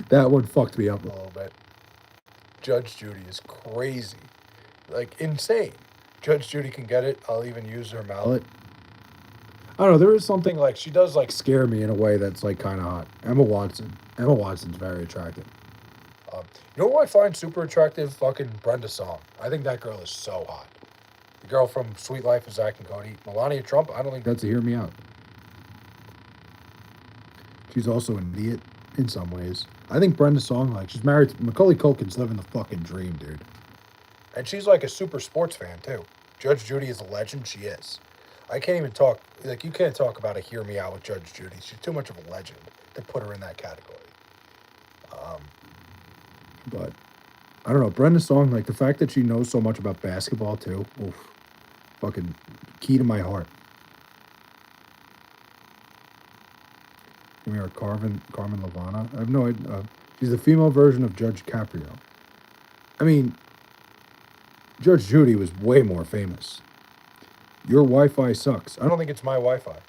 Speaker 1: That one fucked me up a little bit. Judge Judy is crazy. Like, insane. Judge Judy can get it. I'll even use her mallet. I don't know. There is something like, she does like scare me in a way that's like kind of hot. Emma Watson. Emma Watson's very attractive. You know who I find super attractive? Fucking Brenda Song. I think that girl is so hot. The girl from Sweet Life of Zack and Cody. Melania Trump, I don't think that's a hear me out. She's also an idiot in some ways. I think Brenda Song, like, she's married to Macaulay Culkin's living the fucking dream, dude. And she's like a super sports fan, too. Judge Judy is a legend. She is. I can't even talk, like, you can't talk about a hear me out with Judge Judy. She's too much of a legend to put her in that category. But I don't know, Brenda Song, like the fact that she knows so much about basketball too, oof, fucking key to my heart. We are Carmen Lavana. I have no idea. She's the female version of Judge Caprio. I mean, Judge Judy was way more famous. Your Wi-Fi sucks. I don't think it's my Wi-Fi.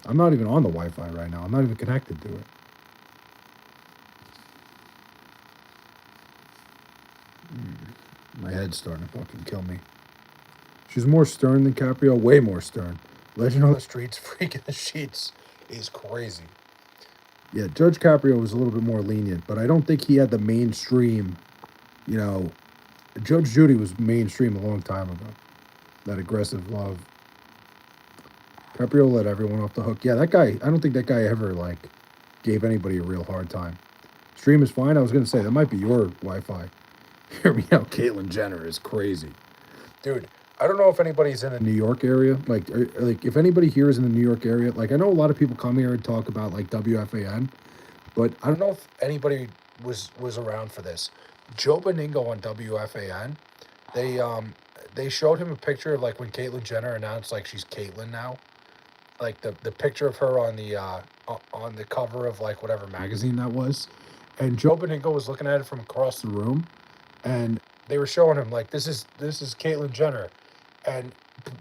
Speaker 1: I'm not even on the Wi-Fi right now. I'm not even connected to it. My head's starting to fucking kill me. She's more stern than Caprio, way more stern. Legend on the Streets, Freak in the Sheets is crazy. Yeah, Judge Caprio was a little bit more lenient, but I don't think he had the mainstream, you know, Judge Judy was mainstream a long time ago. That aggressive love. Caprio let everyone off the hook. Yeah, that guy, I don't think that guy ever, like, gave anybody a real hard time. Stream is fine. I was going to say, that might be your Wi-Fi. Hear me out. Caitlyn Jenner is crazy. Dude, I don't know if anybody's in the New York area. Like if anybody here is in the New York area, like I know a lot of people come here and talk about like WFAN, but I don't know if anybody was around for this. Joe Beningo on WFAN, they showed him a picture of like when Caitlyn Jenner announced like she's Caitlyn now. Like the picture of her on the cover of like whatever magazine that was. And Joe Beningo was looking at it from across the room. And they were showing him like this is Caitlyn Jenner, and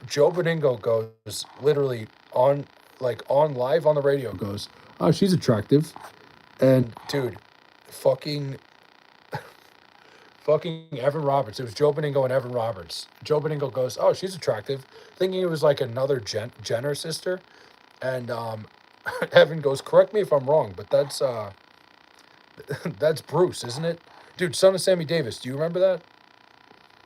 Speaker 1: Joe Beningo goes literally on live on the radio goes, oh, she's attractive, and dude, fucking Evan Roberts. It was Joe Beningo and Evan Roberts. Joe Beningo goes, oh, she's attractive, thinking it was like another Jenner sister, and Evan goes, correct me if I'm wrong, but that's Bruce, isn't it? Dude, son of Sammy Davis, do you remember that?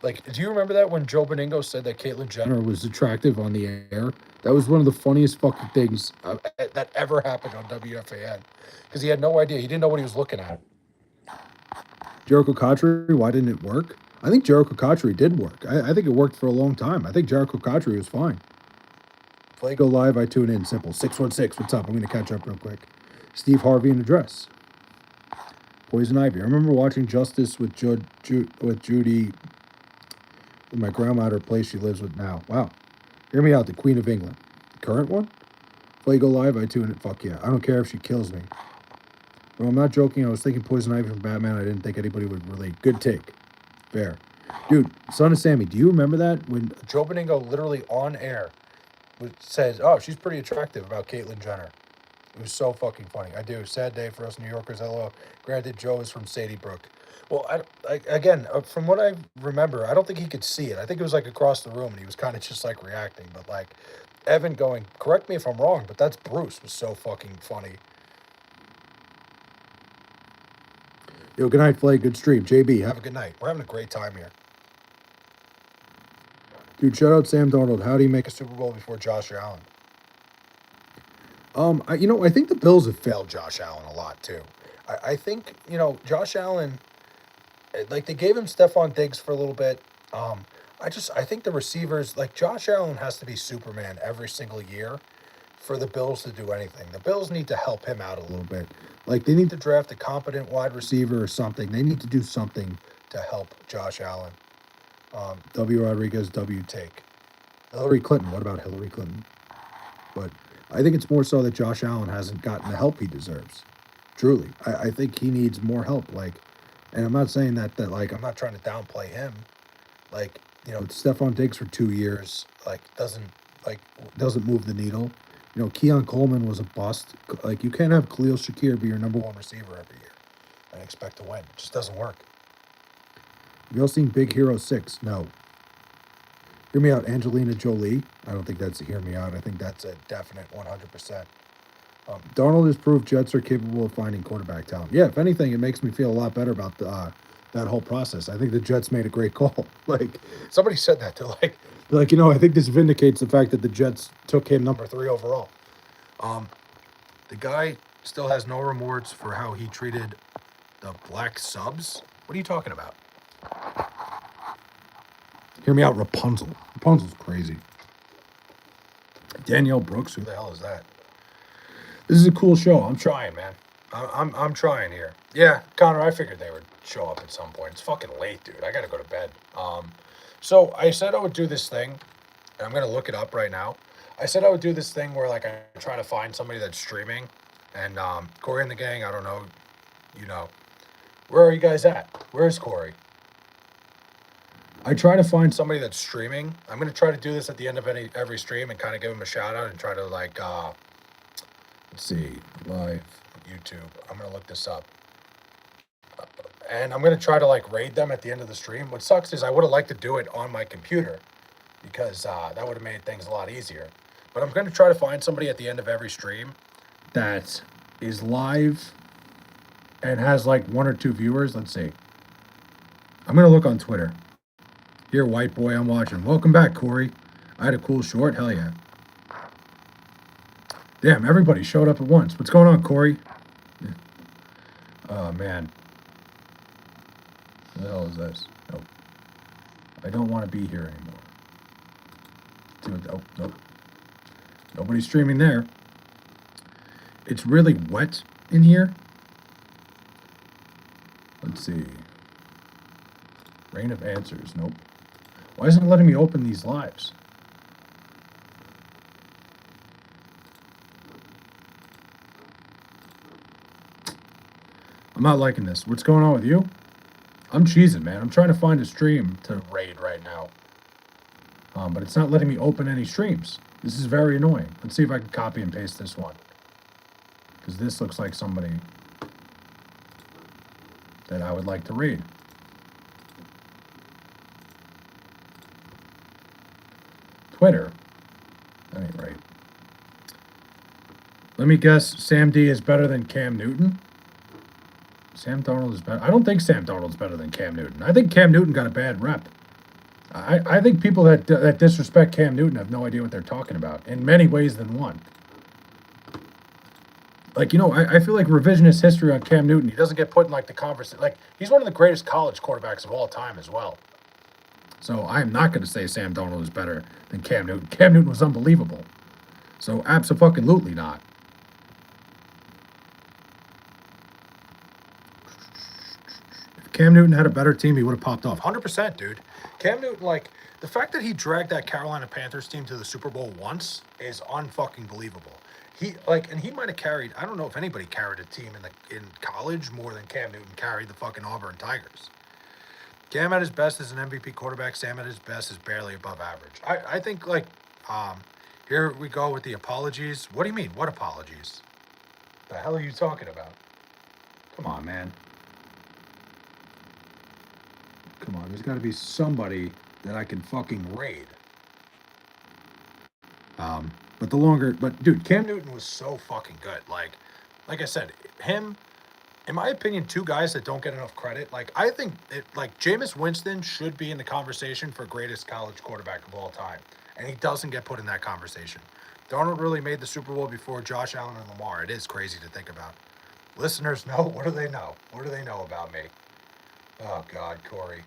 Speaker 1: Like, do you remember that when Joe Beningo said that Caitlyn Jenner was attractive on the air? That was one of the funniest fucking things that ever happened on WFAN. Because he had no idea. He didn't know what he was looking at. Jericho Cotchery, why didn't it work? I think Jericho Cotchery did work. I think it worked for a long time. I think Jericho Cotchery was fine. Go live, I tune in. Simple. 616, what's up? I'm going to catch up real quick. Steve Harvey in the dress. Poison Ivy. I remember watching Justice with Judy, with my grandma at her place she lives with now. Wow. Hear me out, the Queen of England. The current one? Go live, I tune it. Fuck yeah. I don't care if she kills me. Well, I'm not joking. I was thinking Poison Ivy from Batman. I didn't think anybody would relate. Good take. Fair. Dude, son of Sammy, do you remember that? When Joe Beningo literally on air says, oh, she's pretty attractive about Caitlyn Jenner. It was so fucking funny. I do. Sad day for us New Yorkers. LOL. Granted, Joe is from Sadie Brook. Well, again, from what I remember, I don't think he could see it. I think it was like across the room, and he was kind of just like reacting. But like, Evan going, correct me if I'm wrong, but that's Bruce was so fucking funny. Yo, good night, Flay. Good stream. JB, have a good night. We're having a great time here. Dude, shout out Sam Darnold. How do you make a Super Bowl before Josh Allen? I think the Bills have failed Josh Allen a lot too. I think, Josh Allen, like they gave him Stephon Diggs for a little bit. I think the receivers, like Josh Allen has to be Superman every single year for the Bills to do anything. The Bills need to help him out a little bit. Like they need to draft a competent wide receiver or something. They need to do something to help Josh Allen. W. Rodriguez, W. Take. Hillary Clinton. What about Hillary Clinton? But I think it's more so that Josh Allen hasn't gotten the help he deserves. Truly, I think he needs more help. Like, and I'm not saying that like I'm not trying to downplay him. Like, Stephon Diggs for 2 years, like doesn't move the needle. Keon Coleman was a bust. Like, you can't have Khalil Shakir be your number one receiver every year and expect to win. It just doesn't work. Have you all seen Big Hero 6? No. Hear me out, Angelina Jolie. I don't think that's a hear me out. I think that's a definite 100%. Darnold has proved Jets are capable of finding quarterback talent. Yeah, if anything, it makes me feel a lot better about that whole process. I think the Jets made a great call. Like, somebody said that. They're like, I think this vindicates the fact that the Jets took him number 3 overall. The guy still has no remorse for how he treated the black subs. What are you talking about? Hear me out, Rapunzel. Rapunzel's crazy. Danielle Brooks, who the hell is that? This is a cool show. I'm trying, man. I'm trying here. Yeah, Connor, I figured they would show up at some point. It's fucking late, dude. I gotta go to bed. So I said I would do this thing, and I'm gonna look it up right now. I said I would do this thing where like I try to find somebody that's streaming, and Corey and the gang. I don't know, where are you guys at? Where's Corey? I try to find somebody that's streaming. I'm gonna try to do this at the end of every stream and kind of give them a shout out and try to like let's see, live YouTube. I'm gonna look this up, and I'm gonna try to like raid them at the end of the stream. What sucks is I would have liked to do it on my computer because that would have made things a lot easier. But I'm gonna try to find somebody at the end of every stream that is live and has like 1 or 2 viewers. Let's see. I'm gonna look on Twitter. Here, white boy, I'm watching. Welcome back, Corey. I had a cool short. Hell yeah. Damn, everybody showed up at once. What's going on, Corey? Oh, man. What the hell is this? Nope. I don't want to be here anymore. Oh, nope. Nobody's streaming there. It's really wet in here. Let's see. Rain of answers. Nope. Why isn't it letting me open these lives? I'm not liking this. What's going on with you? I'm cheesing, man. I'm trying to find a stream to raid right now. But it's not letting me open any streams. This is very annoying. Let's see if I can copy and paste this one. Because this looks like somebody that I would like to raid. Twitter. That ain't right. Let me guess, Sam D is better than Cam Newton? Sam Darnold is better. I don't think Sam Darnold's better than Cam Newton. I think Cam Newton got a bad rep. I think people that disrespect Cam Newton have no idea what they're talking about in many ways than one. Like, I feel like revisionist history on Cam Newton, he doesn't get put in like the conversation. Like, he's one of the greatest college quarterbacks of all time as well. So I am not going to say Sam Darnold is better than Cam Newton. Cam Newton was unbelievable. So abso-fucking-lutely not. If Cam Newton had a better team, he would have popped off. 100%, dude. Cam Newton, like, the fact that he dragged that Carolina Panthers team to the Super Bowl once is unfucking-believable. He might have carried, I don't know if anybody carried a team in college more than Cam Newton carried the fucking Auburn Tigers. Cam at his best is an MVP quarterback. Sam at his best is barely above average. I think, like, here we go with the apologies. What do you mean? What apologies? The hell are you talking about? Come on, man. Come on, there's got to be somebody that I can fucking raid. But dude, Cam Newton was so fucking good. Like I said, him, in my opinion, two guys that don't get enough credit. Like I think like Jameis Winston should be in the conversation for greatest college quarterback of all time, and he doesn't get put in that conversation. Darnold really made the Super Bowl before Josh Allen and Lamar. It is crazy to think about. Listeners know. What do they know? What do they know about me? Oh God, Corey.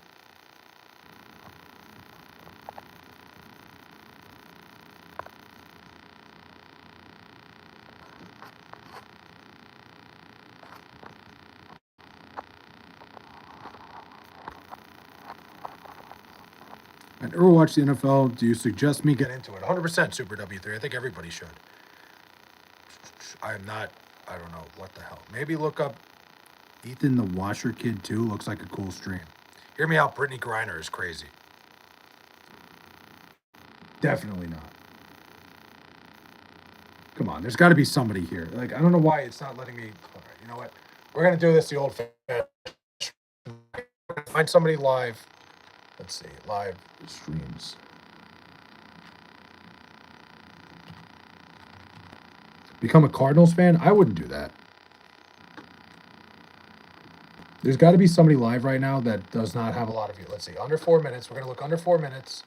Speaker 1: I never watched the NFL. Do you suggest me get into it? 100% Super W3. I think everybody should. I am not. I don't know what the hell. Maybe look up Ethan the Washer Kid too. Looks like a cool stream. Hear me out. Brittany Griner is crazy. Definitely not. Come on. There's got to be somebody here. Like I don't know why it's not letting me. All right, you know what? We're gonna do this the old fashioned. Find somebody live. Let's see, live streams. Become a Cardinals fan? I wouldn't do that. There's got to be somebody live right now that does not have a lot of views. Let's see, under 4 minutes. We're going to look under 4 minutes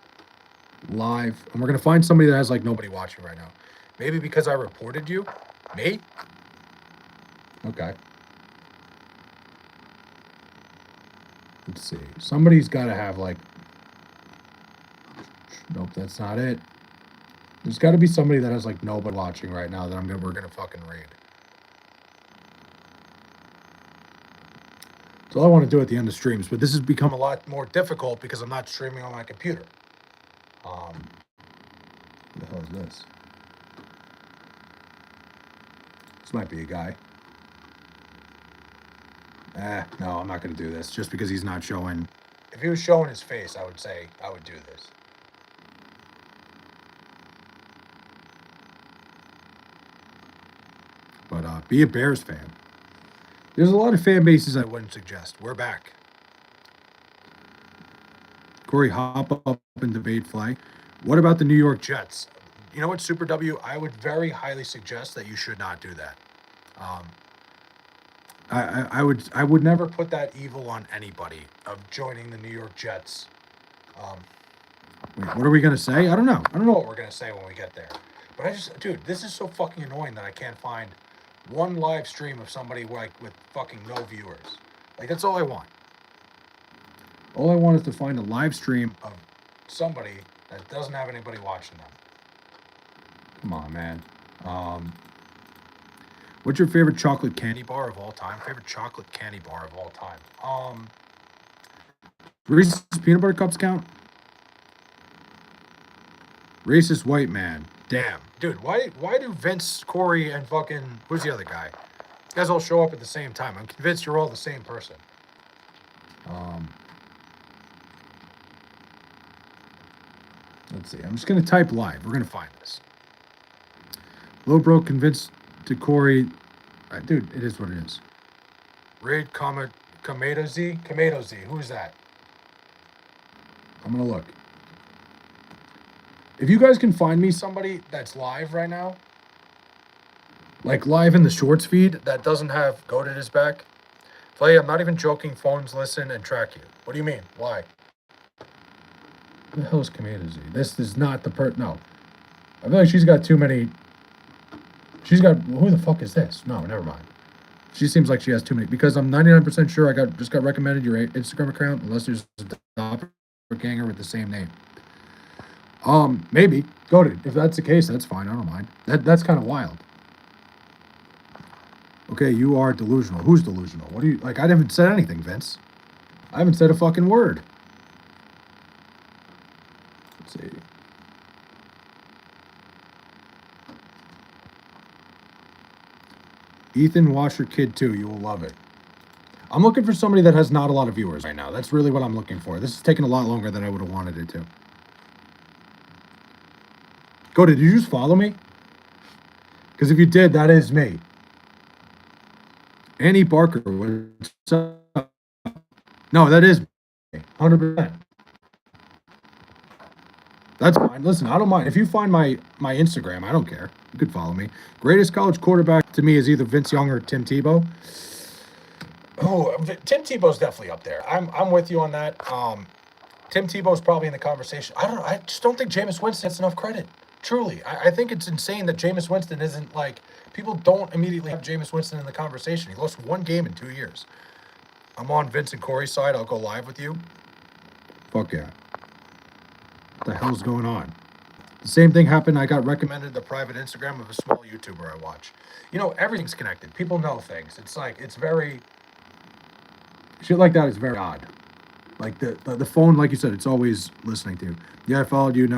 Speaker 1: live, and we're going to find somebody that has like nobody watching right now. Maybe because I reported you? Me? Okay. Let's see. Somebody's got to have like. Nope, that's not it. There's got to be somebody that has like nobody watching right now that we're gonna fucking raid. That's all I want to do at the end of streams, but this has become a lot more difficult because I'm not streaming on my computer. What the hell is this? This might be a guy. No, I'm not gonna do this just because he's not showing. If he was showing his face, I would say I would do this. But be a Bears fan. There's a lot of fan bases I wouldn't suggest. We're back. Corey, hop up and debate fly. What about the New York Jets? You know what, Super W? I would very highly suggest that you should not do that. I would never put that evil on anybody of joining the New York Jets. Wait, what are we gonna say? I don't know. I don't know what we're gonna say when we get there. But dude, this is so fucking annoying that I can't find one live stream of somebody like with fucking no viewers. Like that's all I want. All I want is to find a live stream of somebody that doesn't have anybody watching them. Come on, man. What's your favorite chocolate candy bar of all time? Favorite chocolate candy bar of all time? Reese's peanut butter cups count? Racist white man. Damn. Dude, why do Vince, Corey, and fucking... Who's the other guy? You guys all show up at the same time. I'm convinced you're all the same person. Let's see. I'm just going to type live. We're going to find this. Low Bro convinced to Corey... dude, it is what it is. Raid Kamedo Z? Kamedo Z. Who's that? I'm going to look. If you guys can find me somebody that's live right now, like live in the shorts feed that doesn't have Goated is back, Flay, I'm not even joking. Phones listen and track you. What do you mean? Why? Who the hell is Commander Z? This is not the no. I feel like she's got too many. She's got. Who the fuck is this? No, never mind. She seems like she has too many because I'm 99% sure I just got recommended your Instagram account unless there's a doppelganger with the same name. Maybe. Go to. If that's the case, that's fine. I don't mind. That's kind of wild. Okay, you are delusional. Who's delusional? What do you like? I haven't said anything, Vince. I haven't said a fucking word. Let's see. Ethan Washer Kid 2. You will love it. I'm looking for somebody that has not a lot of viewers right now. That's really what I'm looking for. This is taking a lot longer than I would have wanted it to. Go, did you just follow me? Because if you did, that is me. Annie Barker, what's up? No, that is 100%. That's fine. Listen, I don't mind. If you find my Instagram, I don't care. You could follow me. Greatest college quarterback to me is either Vince Young or Tim Tebow. Oh, Tim Tebow's definitely up there. I'm with you on that. Tim Tebow's probably in the conversation. I just don't think Jameis Winston gets enough credit. Truly, I think it's insane that Jameis Winston isn't like people don't immediately have Jameis Winston in the conversation. He lost one game in 2 years. I'm on Vince and Corey's side. I'll go live with you. Fuck yeah. What the hell's going on? The same thing happened. I got recommended the private Instagram of a small YouTuber I watch. You know, everything's connected. People know things. It's like, it's very, shit like that is very odd. Like the phone, like you said, it's always listening to you. Yeah, I followed you.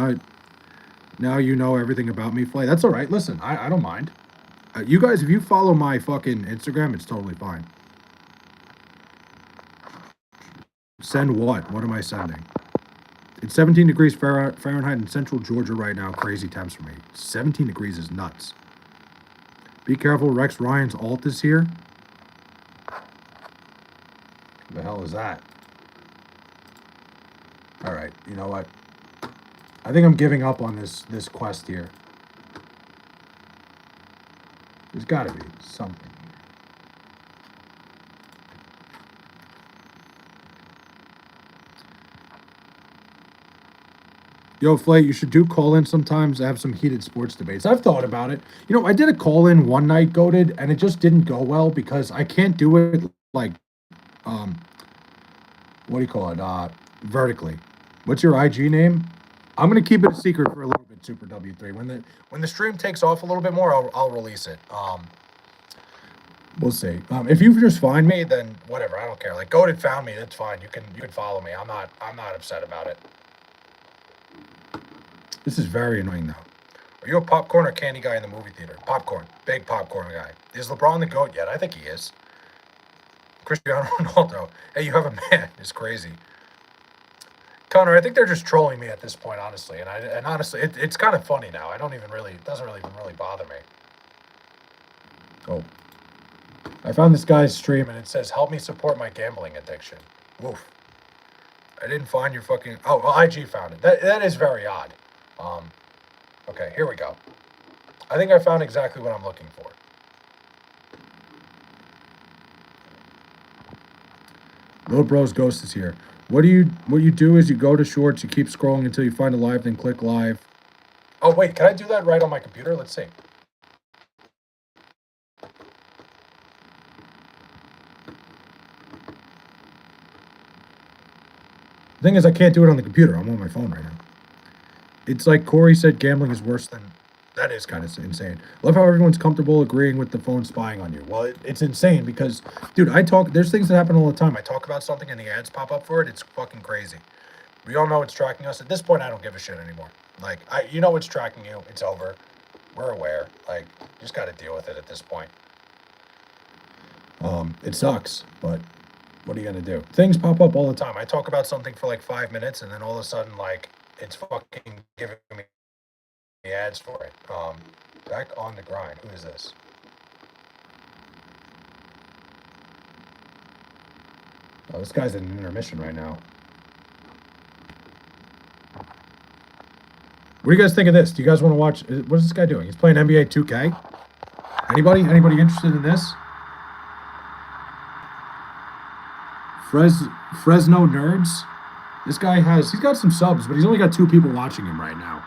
Speaker 1: Now you know everything about me, Flay. That's all right. Listen, I don't mind. You guys, if you follow my fucking Instagram, it's totally fine. Send what? What am I sending? It's 17 degrees Fahrenheit in central Georgia right now. Crazy temps for me. 17 degrees is nuts. Be careful. Rex Ryan's alt is here. What the hell is that? All right. You know what? I think I'm giving up on this quest here. There's got to be something. Yo, Flay, you should do call-in sometimes. Have some heated sports debates. I've thought about it. You know, I did a call-in one night, Goated, and it just didn't go well because I can't do it like, what do you call it? Vertically. What's your IG name? I'm gonna keep it a secret for a little bit, Super W3. When the stream takes off a little bit more, I'll release it. We'll see. If you just find me, then whatever. I don't care. Like Goated found me, that's fine. You can follow me. I'm not upset about it. This is very annoying, though. Are you a popcorn or candy guy in the movie theater? Popcorn. Big popcorn guy. Is LeBron the GOAT yet? I think he is. Cristiano Ronaldo. Hey, you have a man. It's crazy. Connor, I think they're just trolling me at this point, honestly. And honestly, it's kind of funny now. It doesn't really bother me. Oh. I found this guy's stream, and it says, help me support my gambling addiction. Woof. I didn't find your fucking... Oh, well, IG found it. That is very odd. Okay, here we go. I think I found exactly what I'm looking for. Little Bros Ghost is here. What you do is you go to shorts, you keep scrolling until you find a live, then click live. Oh, wait, can I do that right on my computer? Let's see. The thing is, I can't do it on the computer. I'm on my phone right now. It's like Corey said, gambling is worse than... That is kind of insane. Love how everyone's comfortable agreeing with the phone spying on you. Well, it's insane because, dude, there's things that happen all the time. I talk about something and the ads pop up for it. It's fucking crazy. We all know it's tracking us. At this point, I don't give a shit anymore. Like, you know it's tracking you. It's over. We're aware. Like, you just got to deal with it at this point. It sucks, but what are you going to do? Things pop up all the time. I talk about something for like 5 minutes and then all of a sudden, like, it's fucking giving me the ads for it. Back on the grind. Who is this? Oh, this guy's in an intermission right now. What do you guys think of this? Do you guys want to watch? What is this guy doing? He's playing NBA 2K. Anybody interested in this? Fresno Nerds. This guy he's got some subs, but he's only got 2 people watching him right now.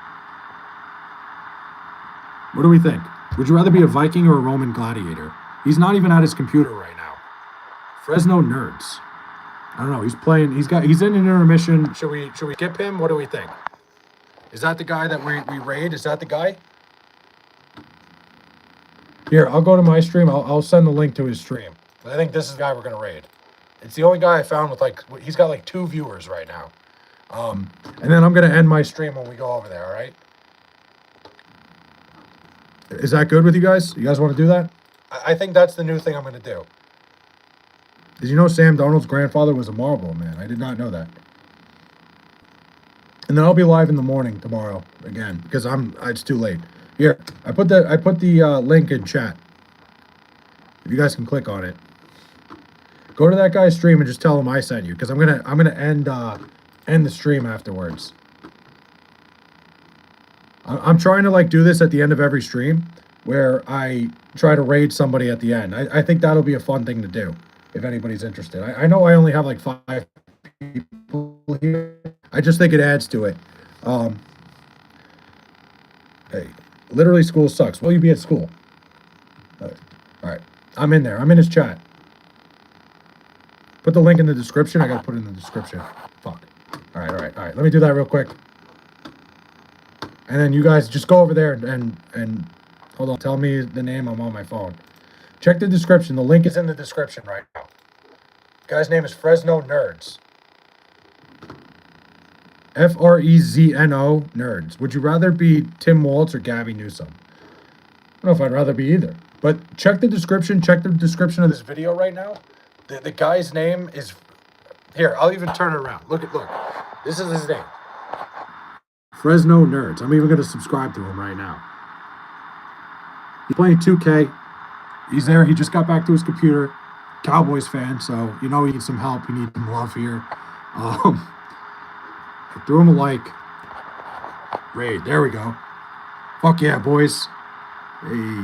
Speaker 1: What do we think? Would you rather be a Viking or a Roman gladiator? He's not even at his computer right now. Fresno Nerds. I don't know. He's playing. He's in an intermission. Should we skip him? What do we think? Is that the guy that we raid? Is that the guy? Here, I'll go to my stream. I'll send the link to his stream. I think this is the guy we're gonna raid. It's the only guy I found with he's got like 2 viewers right now. And then I'm gonna end my stream when we go over there. All right. Is that good with you guys? You guys want to do that? I think that's the new thing I'm going to do. Did you know Sam Darnold's grandfather was a Marlboro man? I did not know that. And then I'll be live in the morning tomorrow again because it's too late. Here, I put the link in chat. If you guys can click on it. Go to that guy's stream and just tell him I sent you, because I'm gonna end the stream afterwards. I'm trying to like do this at the end of every stream, where I try to raid somebody at the end. I think that'll be a fun thing to do if anybody's interested. I know I only have like 5 people here. I just think it adds to it. Hey, literally school sucks. Will you be at school? All right. I'm in there. I'm in his chat. Put the link in the description. I gotta put it in the description. Fuck. All right. Let me do that real quick. And then you guys just go over there and hold on. Tell me the name. I'm on my phone. Check the description. The link is in the description right now. The guy's name is Fresno Nerds. Frezno Nerds. Would you rather be Tim Waltz or Gabby Newsom? I don't know if I'd rather be either. But check the description. Check the description of this video right now. The guy's name is... Here, I'll even turn it around. Look. This is his name. Fresno Nerds. I'm even going to subscribe to him right now. He's playing 2K. He's there. He just got back to his computer. Cowboys fan, so you know he needs some help. He needs some love here. I threw him a like. Raid. There we go. Fuck yeah, boys. Hey.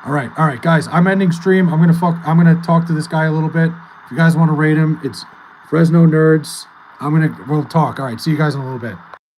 Speaker 1: All right, guys. I'm ending stream. I'm gonna talk to this guy a little bit. If you guys want to rate him, it's Fresno Nerds. We'll talk. All right. See you guys in a little bit.